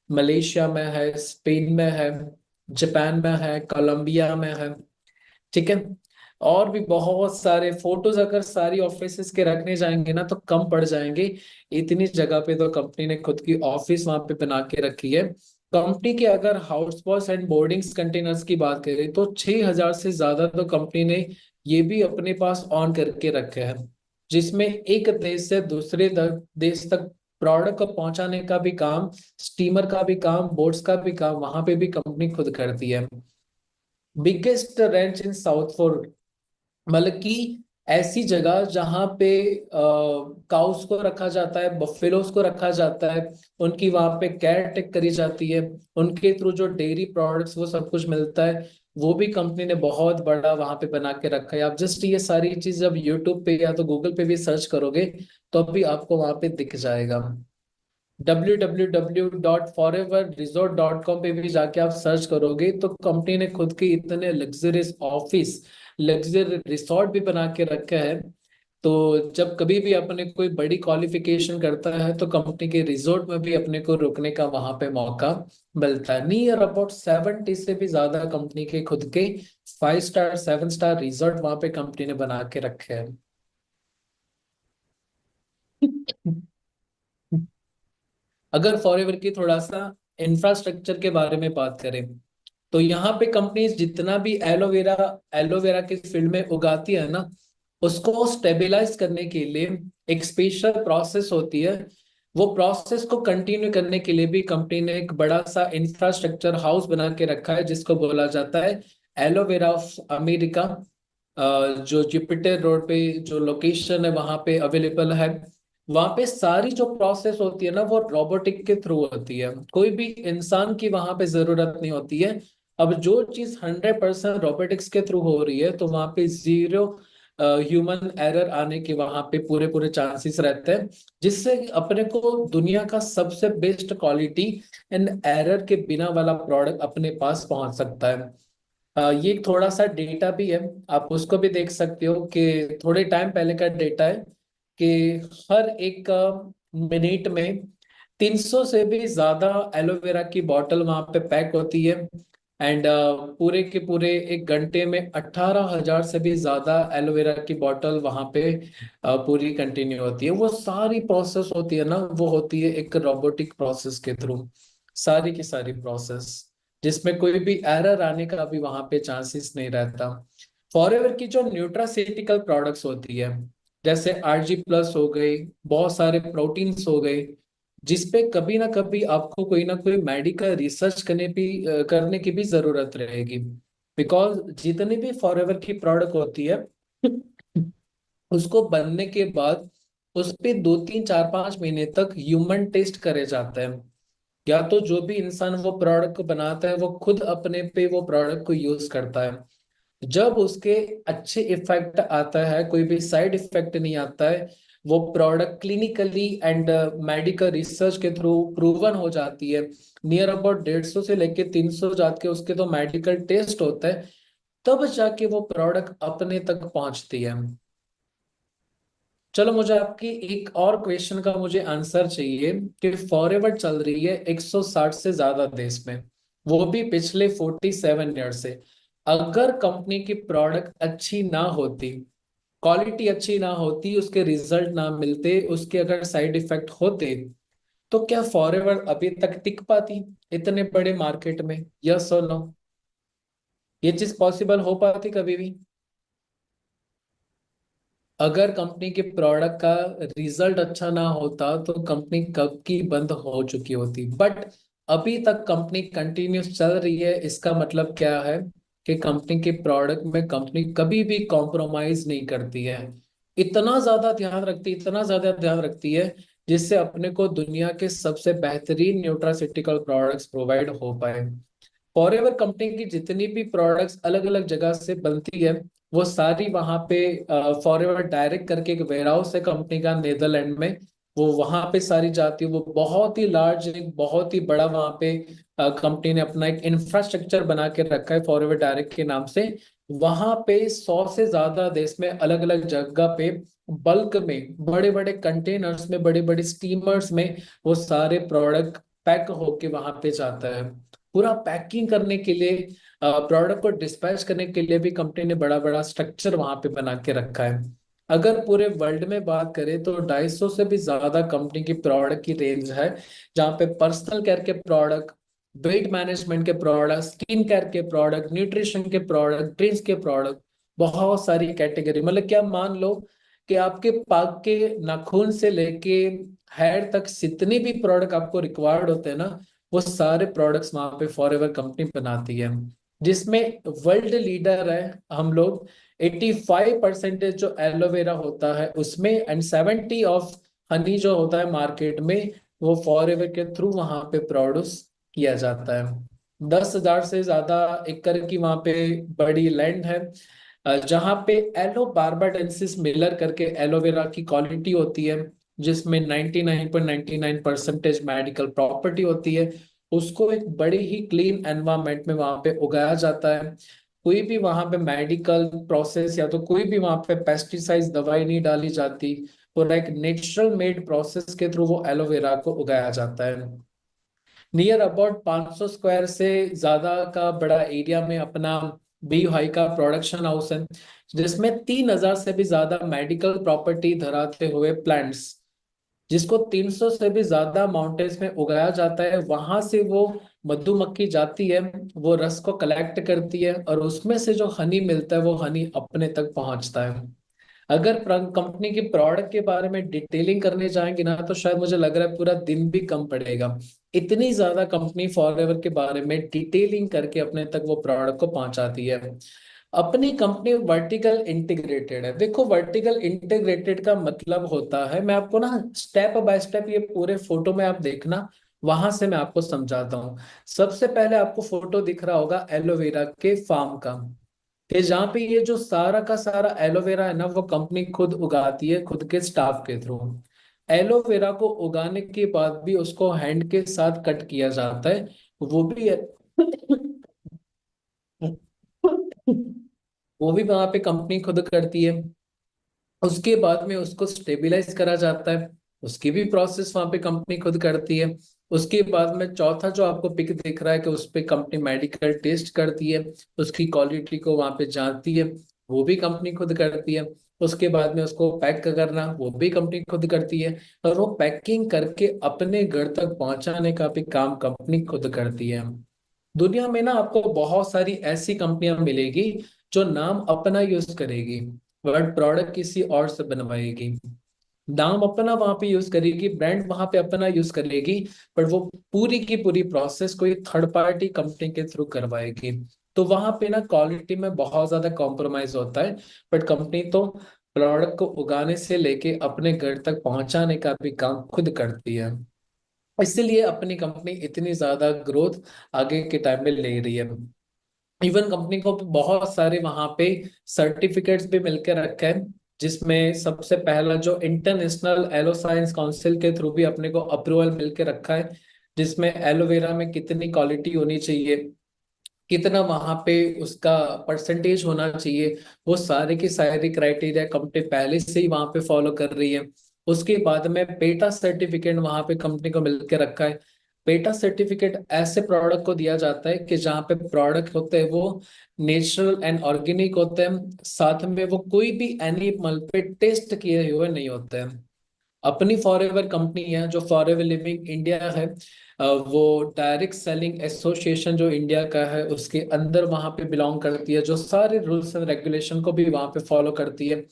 मलेशिया में है, स्पेन में है, जापान में है, कोलंबिया में है, ठीक है। और भी बहुत सारे फोटोज अगर सारी ऑफिसेस के रखने जाएंगे ना तो कम पड़ जाएंगे। इतनी जगह पे तो कंपनी ने खुद की ऑफिस वहां पे बना के रखी है। कंपनी के अगर house boss and boardings containers की बात करें तो 6,000 से ज्यादा तो कंपनी ने ये भी अपने पास ऑन करके रखे हैं, जिसमें एक देश से दूसरे देश तक प्रोडक्ट को पहुंचाने का भी काम, स्टीमर का भी काम, बोट्स का भी काम वहां पे भी कंपनी खुद करती है। Biggest ranch in south for, मतलब कि ऐसी जगह जहां पे काउस को रखा जाता है, बफेलोस को रखा जाता है, उनकी वहां पे केयर टेक करी जाती है, उनके थ्रू जो डेयरी प्रोडक्ट्स वो सब कुछ मिलता है, वो भी कंपनी ने बहुत बड़ा वहां पे बना के रखा है। आप जस्ट ये सारी चीज जब यूट्यूब पे या तो गूगल पे भी सर्च करोगे तो भी आपको वहां पे दिख जाएगा। www.foreverresort.com पे भी जाके आप सर्च करोगे तो कंपनी ने खुद के इतने लग्जरियस ऑफिस, लग्जरी रिसोर्ट भी बना के रखा है। तो जब कभी भी अपने कोई बड़ी क्वालिफिकेशन करता है तो कंपनी के रिसोर्ट में भी अपने को रुकने का वहां पे मौका मिलता है। नियर अबाउट 70 से भी ज्यादा कंपनी के खुद के 5 स्टार 7 स्टार रिसोर्ट वहां पे कंपनी ने बना के रखे हैं। अगर फॉरएवर की थोड़ा सा इंफ्रास्ट्रक्चर के बारे में बात करें तो यहाँ पे कंपनी जितना भी एलोवेरा एलोवेरा के फील्ड में उगाती है ना, उसको स्टेबलाइज करने के लिए एक स्पेशल प्रोसेस होती है। वो प्रोसेस को कंटिन्यू करने के लिए भी कंपनी ने एक बड़ा सा इंफ्रास्ट्रक्चर हाउस बना के रखा है, जिसको बोला जाता है एलोवेरा ऑफ अमेरिका। जो जुपिटर रोड पे जो लोकेशन है वहां पे अवेलेबल है। वहां पे सारी जो प्रोसेस होती है ना वो रोबोटिक के थ्रू होती है, कोई भी इंसान की वहां पे जरूरत नहीं होती है। अब जो चीज 100% रोबोटिक्स के थ्रू हो रही है तो वहां पे जीरो ह्यूमन एरर आने के वहां पे पूरे पूरे चांसेस रहते हैं, जिससे अपने को दुनिया का सबसे बेस्ट क्वालिटी एंड एरर के बिना वाला प्रोडक्ट अपने पास पहुंच सकता है। ये थोड़ा सा डेटा भी है, आप उसको भी देख सकते हो कि थोड़े टाइम पहले का डेटा है कि हर एक मिनट में 300 से भी ज्यादा एलोवेरा की बॉटल वहां पे पैक होती है। एंड पूरे के पूरे 1 घंटे में 18,000 से भी ज्यादा एलोवेरा की बॉटल वहां पे पूरी कंटिन्यू होती है। वो सारी प्रोसेस होती है ना वो होती है एक रोबोटिक प्रोसेस के थ्रू, सारी की सारी प्रोसेस, जिसमें कोई भी एरर आने का भी वहां पे चांसेस नहीं रहता। फॉरएवर की जो न्यूट्रास्यूटिकल प्रोडक्ट्स होती है, जैसे RG+ हो गई, बहुत सारे प्रोटीन्स हो गए, जिसपे कभी ना कभी आपको कोई ना कोई मेडिकल रिसर्च करने की भी जरूरत रहेगी। बिकॉज जितनी भी फॉरएवर की प्रोडक्ट होती है उसको बनने के बाद उस पे 2 3 4 5 महीने तक ह्यूमन टेस्ट करे जाते हैं। या तो जो भी इंसान वो प्रोडक्ट को बनाता है वो खुद अपने पे वो प्रोडक्ट को यूज करता है। जब उसके अच्छे इफेक्ट आता है, कोई भी साइड इफेक्ट नहीं आता है, वो product clinically and medical research के थ्रू प्रूवन हो जाती है, नियर अबाउट 150 से लेके 300 जाके उसके तो मेडिकल टेस्ट होता है, तब जाके वो प्रोडक्ट अपने तक पहुंचती है। चलो मुझे आपकी एक और क्वेश्चन का मुझे आंसर चाहिए कि फॉरएवर चल रही है 160 से ज्यादा देश में, वो भी पिछले 47 ईयर से। अगर कंपनी की प्रोडक्ट अच्छी ना होती, क्वालिटी अच्छी ना होती, उसके रिजल्ट ना मिलते, उसके अगर साइड इफेक्ट होते, तो क्या फॉरएवर अभी तक टिक पाती इतने बड़े मार्केट में? यस और नो? ये चीज पॉसिबल हो पाती कभी भी? अगर कंपनी के प्रोडक्ट का रिजल्ट अच्छा ना होता तो कंपनी कब की बंद हो चुकी होती। बट अभी तक कंपनी कंटिन्यूस चल रही है, इसका मतलब क्या है कि कंपनी के प्रोडक्ट में कंपनी कभी भी कॉम्प्रोमाइज नहीं करती है। इतना ज्यादा ध्यान रखती है, इतना ज्यादा ध्यान रखती है, जिससे अपने को दुनिया के सबसे बेहतरीन न्यूट्रास्यूटिकल प्रोडक्ट्स प्रोवाइड हो पाए। फॉरएवर कंपनी की जितनी भी प्रोडक्ट्स अलग अलग जगह से बनती है वो सारी वहां पे फॉरएवर डायरेक्ट करके एक वेयरहाउस है कंपनी का नेदरलैंड में, वो वहां पे सारी जाती है। वो बहुत ही लार्ज, एक बहुत ही बड़ा वहां पे कंपनी ने अपना एक इंफ्रास्ट्रक्चर बना के रखा है फॉरएवर डायरेक्ट के नाम से। वहां पे 100 से ज्यादा देश में अलग अलग जगह पे बल्क में बड़े बड़े कंटेनर्स में बड़े बड़े स्टीमर्स में वो सारे प्रोडक्ट पैक होके वहां पे जाता है। पूरा पैकिंग करने के लिए, प्रोडक्ट को डिस्पैच करने के लिए भी कंपनी ने बड़ा बड़ा स्ट्रक्चर वहां पे बना के रखा है। अगर पूरे वर्ल्ड में बात करें तो 250 से भी ज्यादा कंपनी की प्रोडक्ट की रेंज है, जहाँ पे पर्सनल केयर के प्रोडक्ट, वेट मैनेजमेंट के प्रोडक्ट, स्किन केयर के प्रोडक्ट, न्यूट्रिशन के प्रोडक्ट, ड्रिंक्स के प्रोडक्ट, बहुत सारी कैटेगरी। मतलब क्या मान लो कि आपके पाक के नाखून से लेके हेयर तक जितने भी प्रोडक्ट आपको रिक्वायर्ड होते हैं ना, वो सारे प्रोडक्ट्स वहां पे फॉरएवर कंपनी बनाती है, जिसमें वर्ल्ड लीडर है हम लोग। 85% जो एलोवेरा होता है उसमें, एंड 70 ऑफ हनी जो होता है मार्केट में, वो फॉरएवर के थ्रू वहां पे प्रोड्यूस किया जाता है। 10,000 से ज्यादा एकड़ की वहां पे बड़ी लैंड है, जहाँ पे एलो बार्बाडेंसिस मिलर करके एलोवेरा की क्वालिटी होती है, जिसमें 99.99% मेडिकल प्रॉपर्टी होती है। उसको एक बड़ी ही क्लीन एनवायरनमेंट में वहां पे उगाया जाता है। कोई भी वहां पे मेडिकल प्रोसेस या तो कोई भी वहां पे पेस्टिसाइड दवाई नहीं डाली जाती, और एक नेचुरल मेड प्रोसेस के थ्रू वो एलोवेरा को उगाया जाता है। नियर अबाउट 500 स्क्वायर से ज्यादा का बड़ा एरिया में अपना बी हाई का प्रोडक्शन हाउस है, जिसमें 3,000 से भी ज्यादा मेडिकल प्रॉपर्टी धराते हुए प्लांट्स, जिसको 300 से भी ज्यादा माउंटेन्स में उगाया जाता है, वहां से वो मधुमक्खी जाती है, वो रस को कलेक्ट करती है, और उसमें से जो हनी मिलता है वो हनी अपने तक पहुंचता है। अगर कंपनी की प्रोडक्ट के बारे में डिटेलिंग करने जाएंगे ना, तो शायद मुझे लग रहा है पूरा दिन भी कम पड़ेगा। इतनी ज्यादा कंपनी फॉरएवर के बारे में डिटेलिंग करके अपने तक वो प्रोडक्ट को पहुंचाती है। अपनी कंपनी वर्टिकल इंटीग्रेटेड है। देखो, वर्टिकल इंटीग्रेटेड का मतलब होता है, मैं आपको ना स्टेप बाय स्टेप ये पूरे फोटो में आप देखना, वहां से मैं आपको समझाता हूँ। सबसे पहले आपको फोटो दिख रहा होगा एलोवेरा के फार्म का, कि जहाँ पे ये जो सारा का सारा एलोवेरा है ना, वो कंपनी खुद उगाती है खुद के स्टाफ के थ्रू। एलोवेरा को उगाने के बाद भी उसको हैंड के साथ कट किया जाता है, वो भी वो भी वहां पे कंपनी खुद करती है। उसके बाद में उसको स्टेबलाइज करा जाता है, उसकी भी प्रोसेस वहां पे कंपनी खुद करती है। उसके बाद में चौथा जो आपको पिक दिख रहा है कि उस पे कंपनी मेडिकल टेस्ट करती है, उसकी क्वालिटी को वहां पे जांचती है, वो भी कंपनी खुद करती है। उसके बाद में उसको पैक करना, वो भी कंपनी खुद करती है, और वो पैकिंग करके अपने घर तक पहुंचाने का भी काम कंपनी खुद करती है। दुनिया में ना आपको बहुत सारी ऐसी कंपनियां मिलेगी जो नाम अपना यूज करेगी, बट प्रोडक्ट किसी और से बनवाएगी। नाम अपना वहां पे यूज करेगी, ब्रांड वहां पे अपना यूज करेगी, पर वो पूरी की पूरी प्रोसेस कोई थर्ड पार्टी कंपनी के थ्रू करवाएगी। तो वहां पे ना क्वालिटी में बहुत ज्यादा कॉम्प्रोमाइज होता है, बट कंपनी तो प्रोडक्ट को उगाने से लेके अपने घर तक पहुंचाने का भी काम खुद करती है। इसीलिए अपनी कंपनी इतनी ज्यादा ग्रोथ आगे के टाइम में ले रही है। इवन कंपनी को बहुत सारे वहां पे सर्टिफिकेट्स भी मिलकर रखे हैं, जिसमें सबसे पहला जो इंटरनेशनल एलो साइंस काउंसिल के थ्रू भी अपने को अप्रूवल मिलकर रखा है, जिसमें एलोवेरा में कितनी क्वालिटी होनी चाहिए, कितना वहां पे उसका परसेंटेज होना चाहिए, वो सारे की सारी क्राइटेरिया कंपनी पहले से ही वहां पे फॉलो कर रही है। उसके बाद में पेटा सर्टिफिकेट वहां पे कंपनी को मिलकर रखा है। पेटा सर्टिफिकेट ऐसे प्रोडक्ट को दिया जाता है कि जहाँ पे प्रोडक्ट होते हैं वो नेचुरल एंड ऑर्गेनिक होते हैं, साथ में वो कोई भी एनिमल पे टेस्ट किए हुए नहीं होते हैं। अपनी फॉरएवर कंपनी है जो फॉरएवर लिविंग इंडिया है, वो डायरेक्ट सेलिंग एसोसिएशन जो इंडिया का है उसके अंदर वहां पे बिलोंग करती है, जो सारे रूल्स एंड रेगुलेशन को भी वहां पे फॉलो करती है।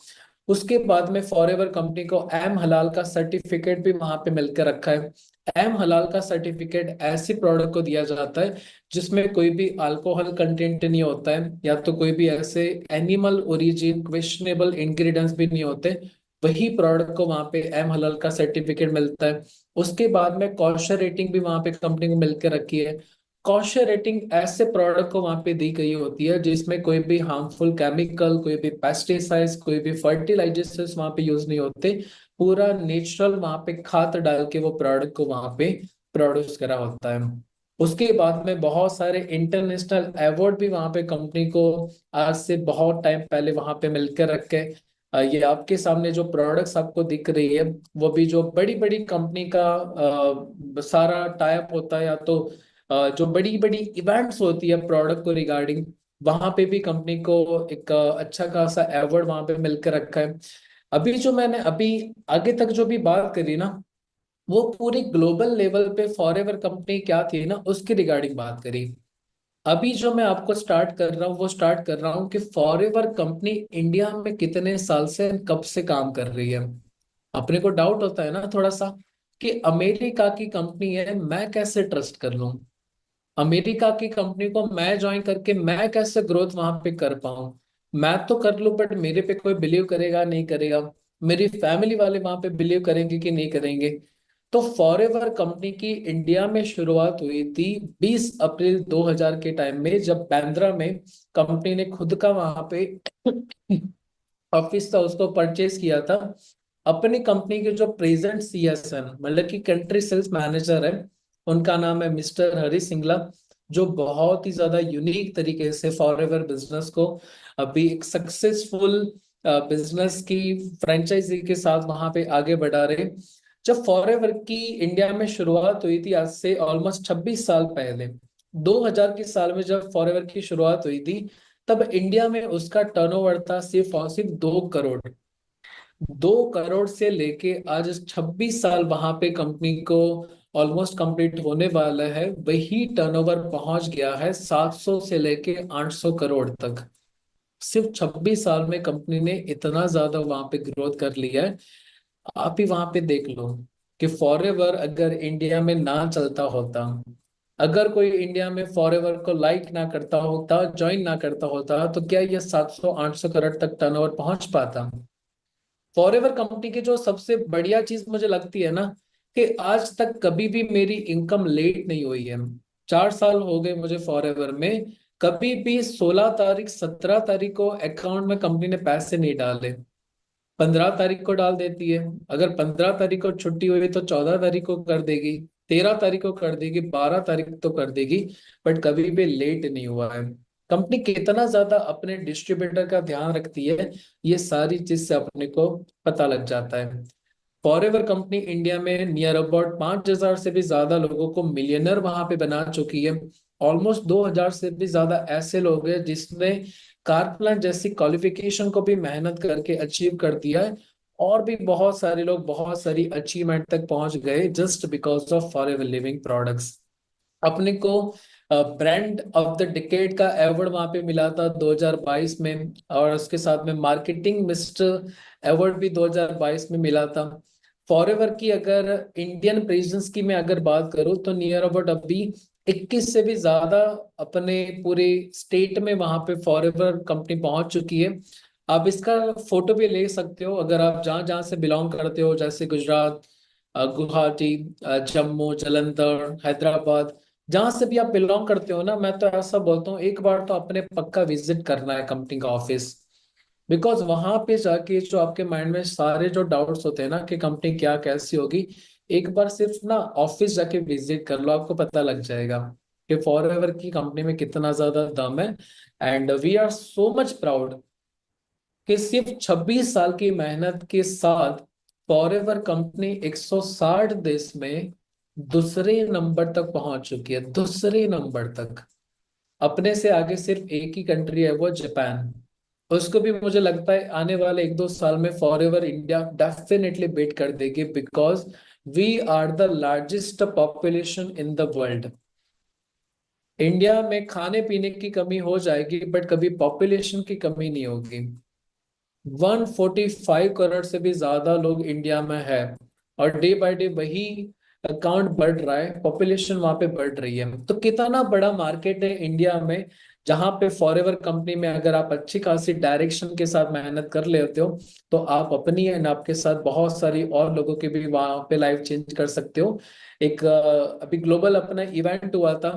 उसके बाद में फॉरएवर कंपनी को एम हलाल का सर्टिफिकेट भी वहां पे मिलकर रखा है। एम हलाल का सर्टिफिकेट ऐसी प्रोडक्ट को दिया जाता है जिसमें कोई भी अल्कोहल कंटेंट नहीं होता है, या तो कोई भी ऐसे एनिमल ओरिजिन क्वेश्चनेबल इंग्रेडिएंट्स भी नहीं होते, वही प्रोडक्ट को वहां पे एम हलाल का सर्टिफिकेट मिलता है। उसके बाद में कॉशर रेटिंग भी वहां पे कंपनी को मिलकर रखी है। कॉशर रेटिंग ऐसे प्रोडक्ट को वहां पे दी गई होती है जिसमें कोई भी हार्मफुल केमिकल, कोई भी पेस्टिसाइड्स, कोई भी फर्टिलाइजर्स वहां पे यूज नहीं होते, पूरा नेचुरल वहां पे खाद डाल के वो प्रोडक्ट को वहां पे प्रोड्यूस करा होता है। उसके बाद में बहुत सारे इंटरनेशनल अवार्ड भी वहां पे कंपनी को आज से बहुत टाइम पहले वहां पे मिलकर रखे। ये आपके सामने जो प्रोडक्ट्स आपको दिख रही है, वो भी जो बड़ी बड़ी कंपनी का सारा टाइप होता है, या तो जो बड़ी बड़ी इवेंट्स होती है प्रोडक्ट को रिगार्डिंग, वहां पे भी कंपनी को एक अच्छा खासा अवार्ड वहां पे मिलकर रखा है। अभी जो मैंने अभी आगे तक जो भी बात करी ना, वो पूरी ग्लोबल लेवल पे फॉरएवर कंपनी क्या थी ना उसकी रिगार्डिंग बात करी। अभी जो मैं आपको स्टार्ट कर रहा हूँ वो स्टार्ट कर रहा हूँ कि फॉरएवर कंपनी इंडिया में कितने साल से कब से काम कर रही है। अपने को डाउट होता है ना थोड़ा सा कि अमेरिका की कंपनी है, मैं कैसे ट्रस्ट कर लूं, अमेरिका की कंपनी को मैं ज्वाइन करके मैं कैसे ग्रोथ वहां पे कर पाऊं। मैं तो कर लूं बट मेरे पे कोई बिलीव करेगा नहीं करेगा, मेरी फैमिली वाले वहां पे बिलीव करेंगे कि नहीं करेंगे। तो फॉरएवर कंपनी की इंडिया में शुरुआत हुई थी 20 अप्रैल 2000 के टाइम में, जब बांद्रा में कंपनी ने खुद का वहां पे ऑफिस था उसको परचेज किया था। अपनी कंपनी के जो प्रेजेंट सीएसएन मतलब कि कंट्री सेल्स मैनेजर है, उनका नाम है मिस्टर हरी सिंगला, जो बहुत ही ज्यादा यूनिक तरीके से फॉरएवर बिजनेस को अभी एक सक्सेसफुल बिजनेस की फ्रेंचाइजी के साथ वहां पे आगे बढ़ा रहे। जब फॉरएवर की इंडिया में शुरुआत हुई थी आज से ऑलमोस्ट 26 साल पहले, 2000 के साल में जब फॉरएवर की शुरुआत हुई थी, तब इंडिया में उसका टर्नओवर था सिर्फ और सिर्फ 2 करोड़। 2 करोड़ से लेके आज 26 साल वहां पे कंपनी को ऑलमोस्ट कंप्लीट होने वाला है, वही टर्नओवर पहुंच गया है 700 से लेके 800 करोड़ तक। सिर्फ 26 साल में कंपनी ने इतना ज्यादा वहां पे ग्रोथ कर लिया है। आप ही वहां पे देख लो कि फॉरएवर अगर इंडिया में ना चलता होता, अगर कोई इंडिया में फॉरएवर को लाइक ना करता होता, ज्वाइन ना करता होता, तो क्या ये 700-800 करोड़ तक टर्नओवर पहुंच पाता। फॉरएवर कंपनी की जो सबसे बढ़िया चीज मुझे लगती है ना, कि आज तक कभी भी मेरी इनकम लेट नहीं हुई है। 4 साल हो गए मुझे फॉरएवर में, कभी भी 16 तारीख 17 तारीख को अकाउंट में कंपनी ने पैसे नहीं डाले। 15 तारीख को डाल देती है, अगर 15 तारीख को छुट्टी हुई तो 14 तारीख को कर देगी, 13 तारीख को कर देगी, 12 तारीख तो कर देगी, बट कभी भी लेट नहीं हुआ है। कंपनी कितना ज्यादा अपने डिस्ट्रीब्यूटर का ध्यान रखती है, ये सारी चीज से अपने को पता लग जाता है। फॉरएवर कंपनी इंडिया में नियर अबाउट 5000 से भी ज्यादा लोगों को मिलियनर वहां पे बना चुकी है। ऑलमोस्ट 2000 से भी ज्यादा ऐसे लोग हैं जिसने कारप्लान जैसी क्वालिफिकेशन को भी मेहनत करके अचीव कर दिया है, और भी बहुत सारे लोग बहुत सारी अचीवमेंट तक पहुंच गए just because of forever living products. अपने को ब्रांड ऑफ द डिकेड का अवार्ड वहां पे मिला था 2022 में, और उसके साथ में मार्केटिंग मिस्टर अवार्ड भी 2022 में मिला था। फॉरएवर की अगर इंडियन प्रेजेंस की मैं अगर बात करूं तो नियर अबाउट अभी 21 से भी ज्यादा अपने पूरे स्टेट में वहां पे फॉरएवर कंपनी पहुंच चुकी है। आप इसका फोटो भी ले सकते हो अगर आप जहां जहां से बिलोंग करते हो, जैसे गुजरात, गुवाहाटी, जम्मू, जालंधर, हैदराबाद, जहां से भी आप बिलोंग करते हो ना, मैं तो ऐसा बोलता हूँ एक बार तो अपने पक्का विजिट करना है कंपनी का ऑफिस। बिकॉज वहां पे जाके जो आपके माइंड में सारे जो डाउट्स होते हैं ना कि कंपनी क्या कैसी होगी, एक बार सिर्फ ना ऑफिस जाके विजिट कर लो, आपको पता लग जाएगा कि फॉरएवर की कंपनी में कितना ज्यादा दम है। And we are so much proud कि सिर्फ 26 साल की मेहनत के साथ फॉरएवर कंपनी 160 देश में दूसरे नंबर तक पहुंच चुकी है, दूसरे नंबर तक। अपने से आगे सिर्फ एक ही कंट्री है, वो जापान। उसको भी मुझे लगता है आने वाले 1-2 साल में फॉरएवर इंडिया डेफिनेटली बीट कर देगी, because we are the largest population in the world. India में खाने पीने की कमी हो जाएगी बट कभी पॉपुलेशन की कमी नहीं होगी। 145 करोड़ से भी ज्यादा लोग इंडिया में है, और डे बाय डे वही अकाउंट बढ़ रहा है, पॉपुलेशन वहां पे बढ़ रही है। तो कितना बड़ा मार्केट है इंडिया में, जहां पे फॉरएवर कंपनी में अगर आप अच्छी खासी डायरेक्शन के साथ मेहनत कर लेते हो तो आप अपनी एंड आपके साथ बहुत सारी और लोगों के भी वहां पे लाइफ चेंज कर सकते हो। एक अभी ग्लोबल अपना इवेंट हुआ था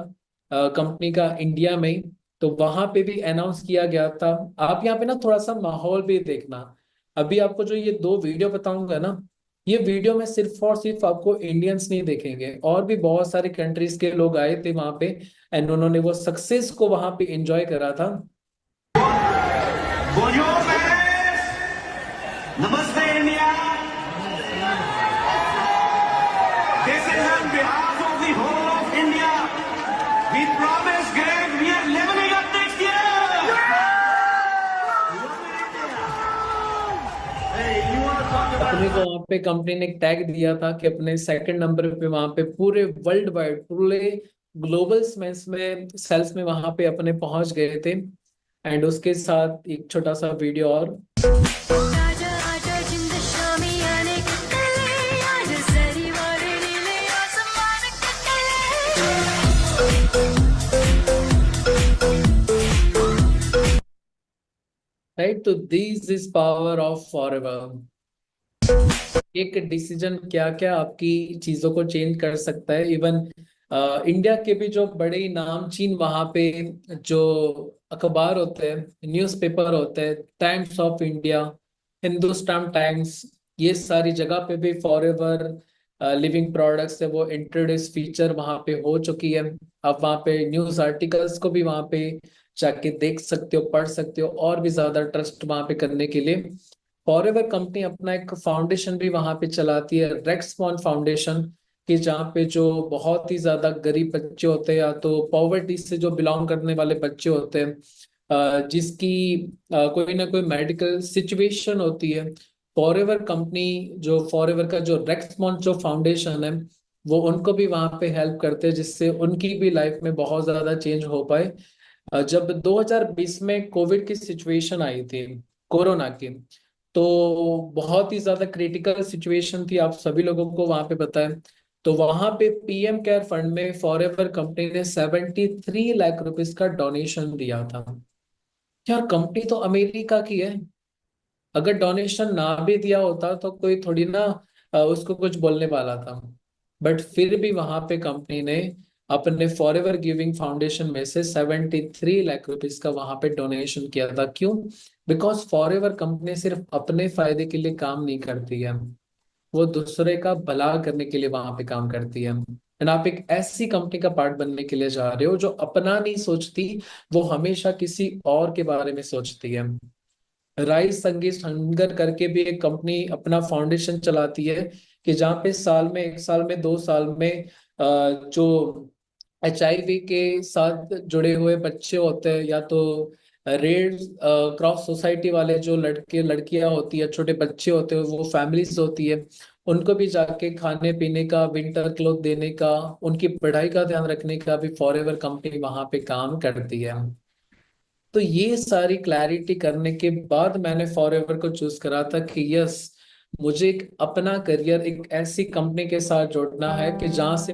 कंपनी का इंडिया में ही, तो वहां पे भी अनाउंस किया गया था। आप यहाँ पे ना थोड़ा सा माहौल भी देखना। अभी आपको जो ये 2 वीडियो बताऊंगा ना, ये वीडियो में सिर्फ और सिर्फ आपको इंडियंस नहीं देखेंगे, और भी बहुत सारे कंट्रीज के लोग आए थे वहां पे, एंड उन्होंने वो सक्सेस को वहां पे एंजॉय करा था। नमस्ते India, this is on behalf of the whole of India. We promise, Greg, we are leveling up next year. Hey, you want to talk about? अपने को वहां पे कंपनी ने एक टैग दिया था कि अपने सेकंड नंबर पे वहां पे पूरे वर्ल्ड वाइड पूरे ग्लोबल सेल्स में वहां पे अपने पहुंच गए थे। एंड उसके साथ एक छोटा सा वीडियो और आजा आजा जिंद शामी आने के तले आजा सरी वाले नीले आसमान के तले राइट। तो this is power of forever. एक डिसीजन क्या क्या आपकी चीजों को चेंज कर सकता है। इवन इंडिया के भी जो बड़े नामचीन वहां पे जो अखबार होते हैं, न्यूज़पेपर होते हैं, times of India, Hindustan times, ये सारी जगह पे भी फॉरएवर लिविंग प्रोडक्ट्स है वो इंट्रोड्यूस फीचर वहां पे हो चुकी है। आप वहां पे न्यूज आर्टिकल्स को भी वहां पे जाके देख सकते हो, पढ़ सकते हो, और भी ज्यादा ट्रस्ट वहां पे करने के लिए फॉरएवर कंपनी अपना एक फाउंडेशन भी वहां पे चलाती है, रेक्समॉन फाउंडेशन, कि जहाँ पे जो बहुत ही ज्यादा गरीब बच्चे होते हैं या तो पॉवर्टी से जो बिलोंग करने वाले बच्चे होते हैं, जिसकी कोई ना कोई मेडिकल सिचुएशन होती है, फॉरएवर कंपनी जो फॉरएवर का जो रेक्समॉन जो फाउंडेशन है वो उनको भी वहां पे हेल्प करते हैं, जिससे उनकी भी लाइफ में बहुत ज्यादा चेंज हो पाए। जब 2020 में कोविड की सिचुएशन आई थी, कोरोना की, तो बहुत ही ज्यादा क्रिटिकल सिचुएशन थी, आप सभी लोगों को वहां पे पता है। तो वहां पे पीएम केयर फंड में फॉरएवर कंपनी ने 73 लाख रुपीस का डोनेशन दिया था। यार कंपनी तो अमेरिका की है, अगर डोनेशन ना भी दिया होता तो कोई थोड़ी ना उसको कुछ बोलने वाला था। बट फिर भी वहां पे कंपनी ने अपने फॉरएवर गिविंग फाउंडेशन में से 73 लाख रुपीस का वहां पे डोनेशन किया था। क्यों? बिकॉज फॉरएवर कंपनी सिर्फ अपने फायदे के लिए काम नहीं करती है, वो दूसरे का भला करने के लिए वहां पे काम करती है। एंड आप एक ऐसी कंपनी का पार्ट बनने के लिए जा रहे हो जो अपना नहीं सोचती, वो हमेशा किसी और के बारे में सोचती है। राइस संगीत हंगर करके भी एक कंपनी अपना फाउंडेशन चलाती है कि जहाँ पे साल में, 1 साल में, 2 साल में जो HIV के साथ जुड़े हुए बच्चे होते हैं या तो रेड क्रॉस सोसाइटी वाले जो लड़के लड़कियां होती है, छोटे बच्चे होते हैं, वो फैमिलीज होती है, उनको भी जाके खाने पीने का, विंटर क्लोथ देने का, उनकी पढ़ाई का ध्यान रखने का भी फॉरएवर कंपनी वहां पे काम करती है। तो ये सारी क्लैरिटी करने के बाद मैंने फॉरएवर को चूज करा था कि यस, मुझे एक अपना करियर एक ऐसी कंपनी के साथ जोड़ना है कि जहां से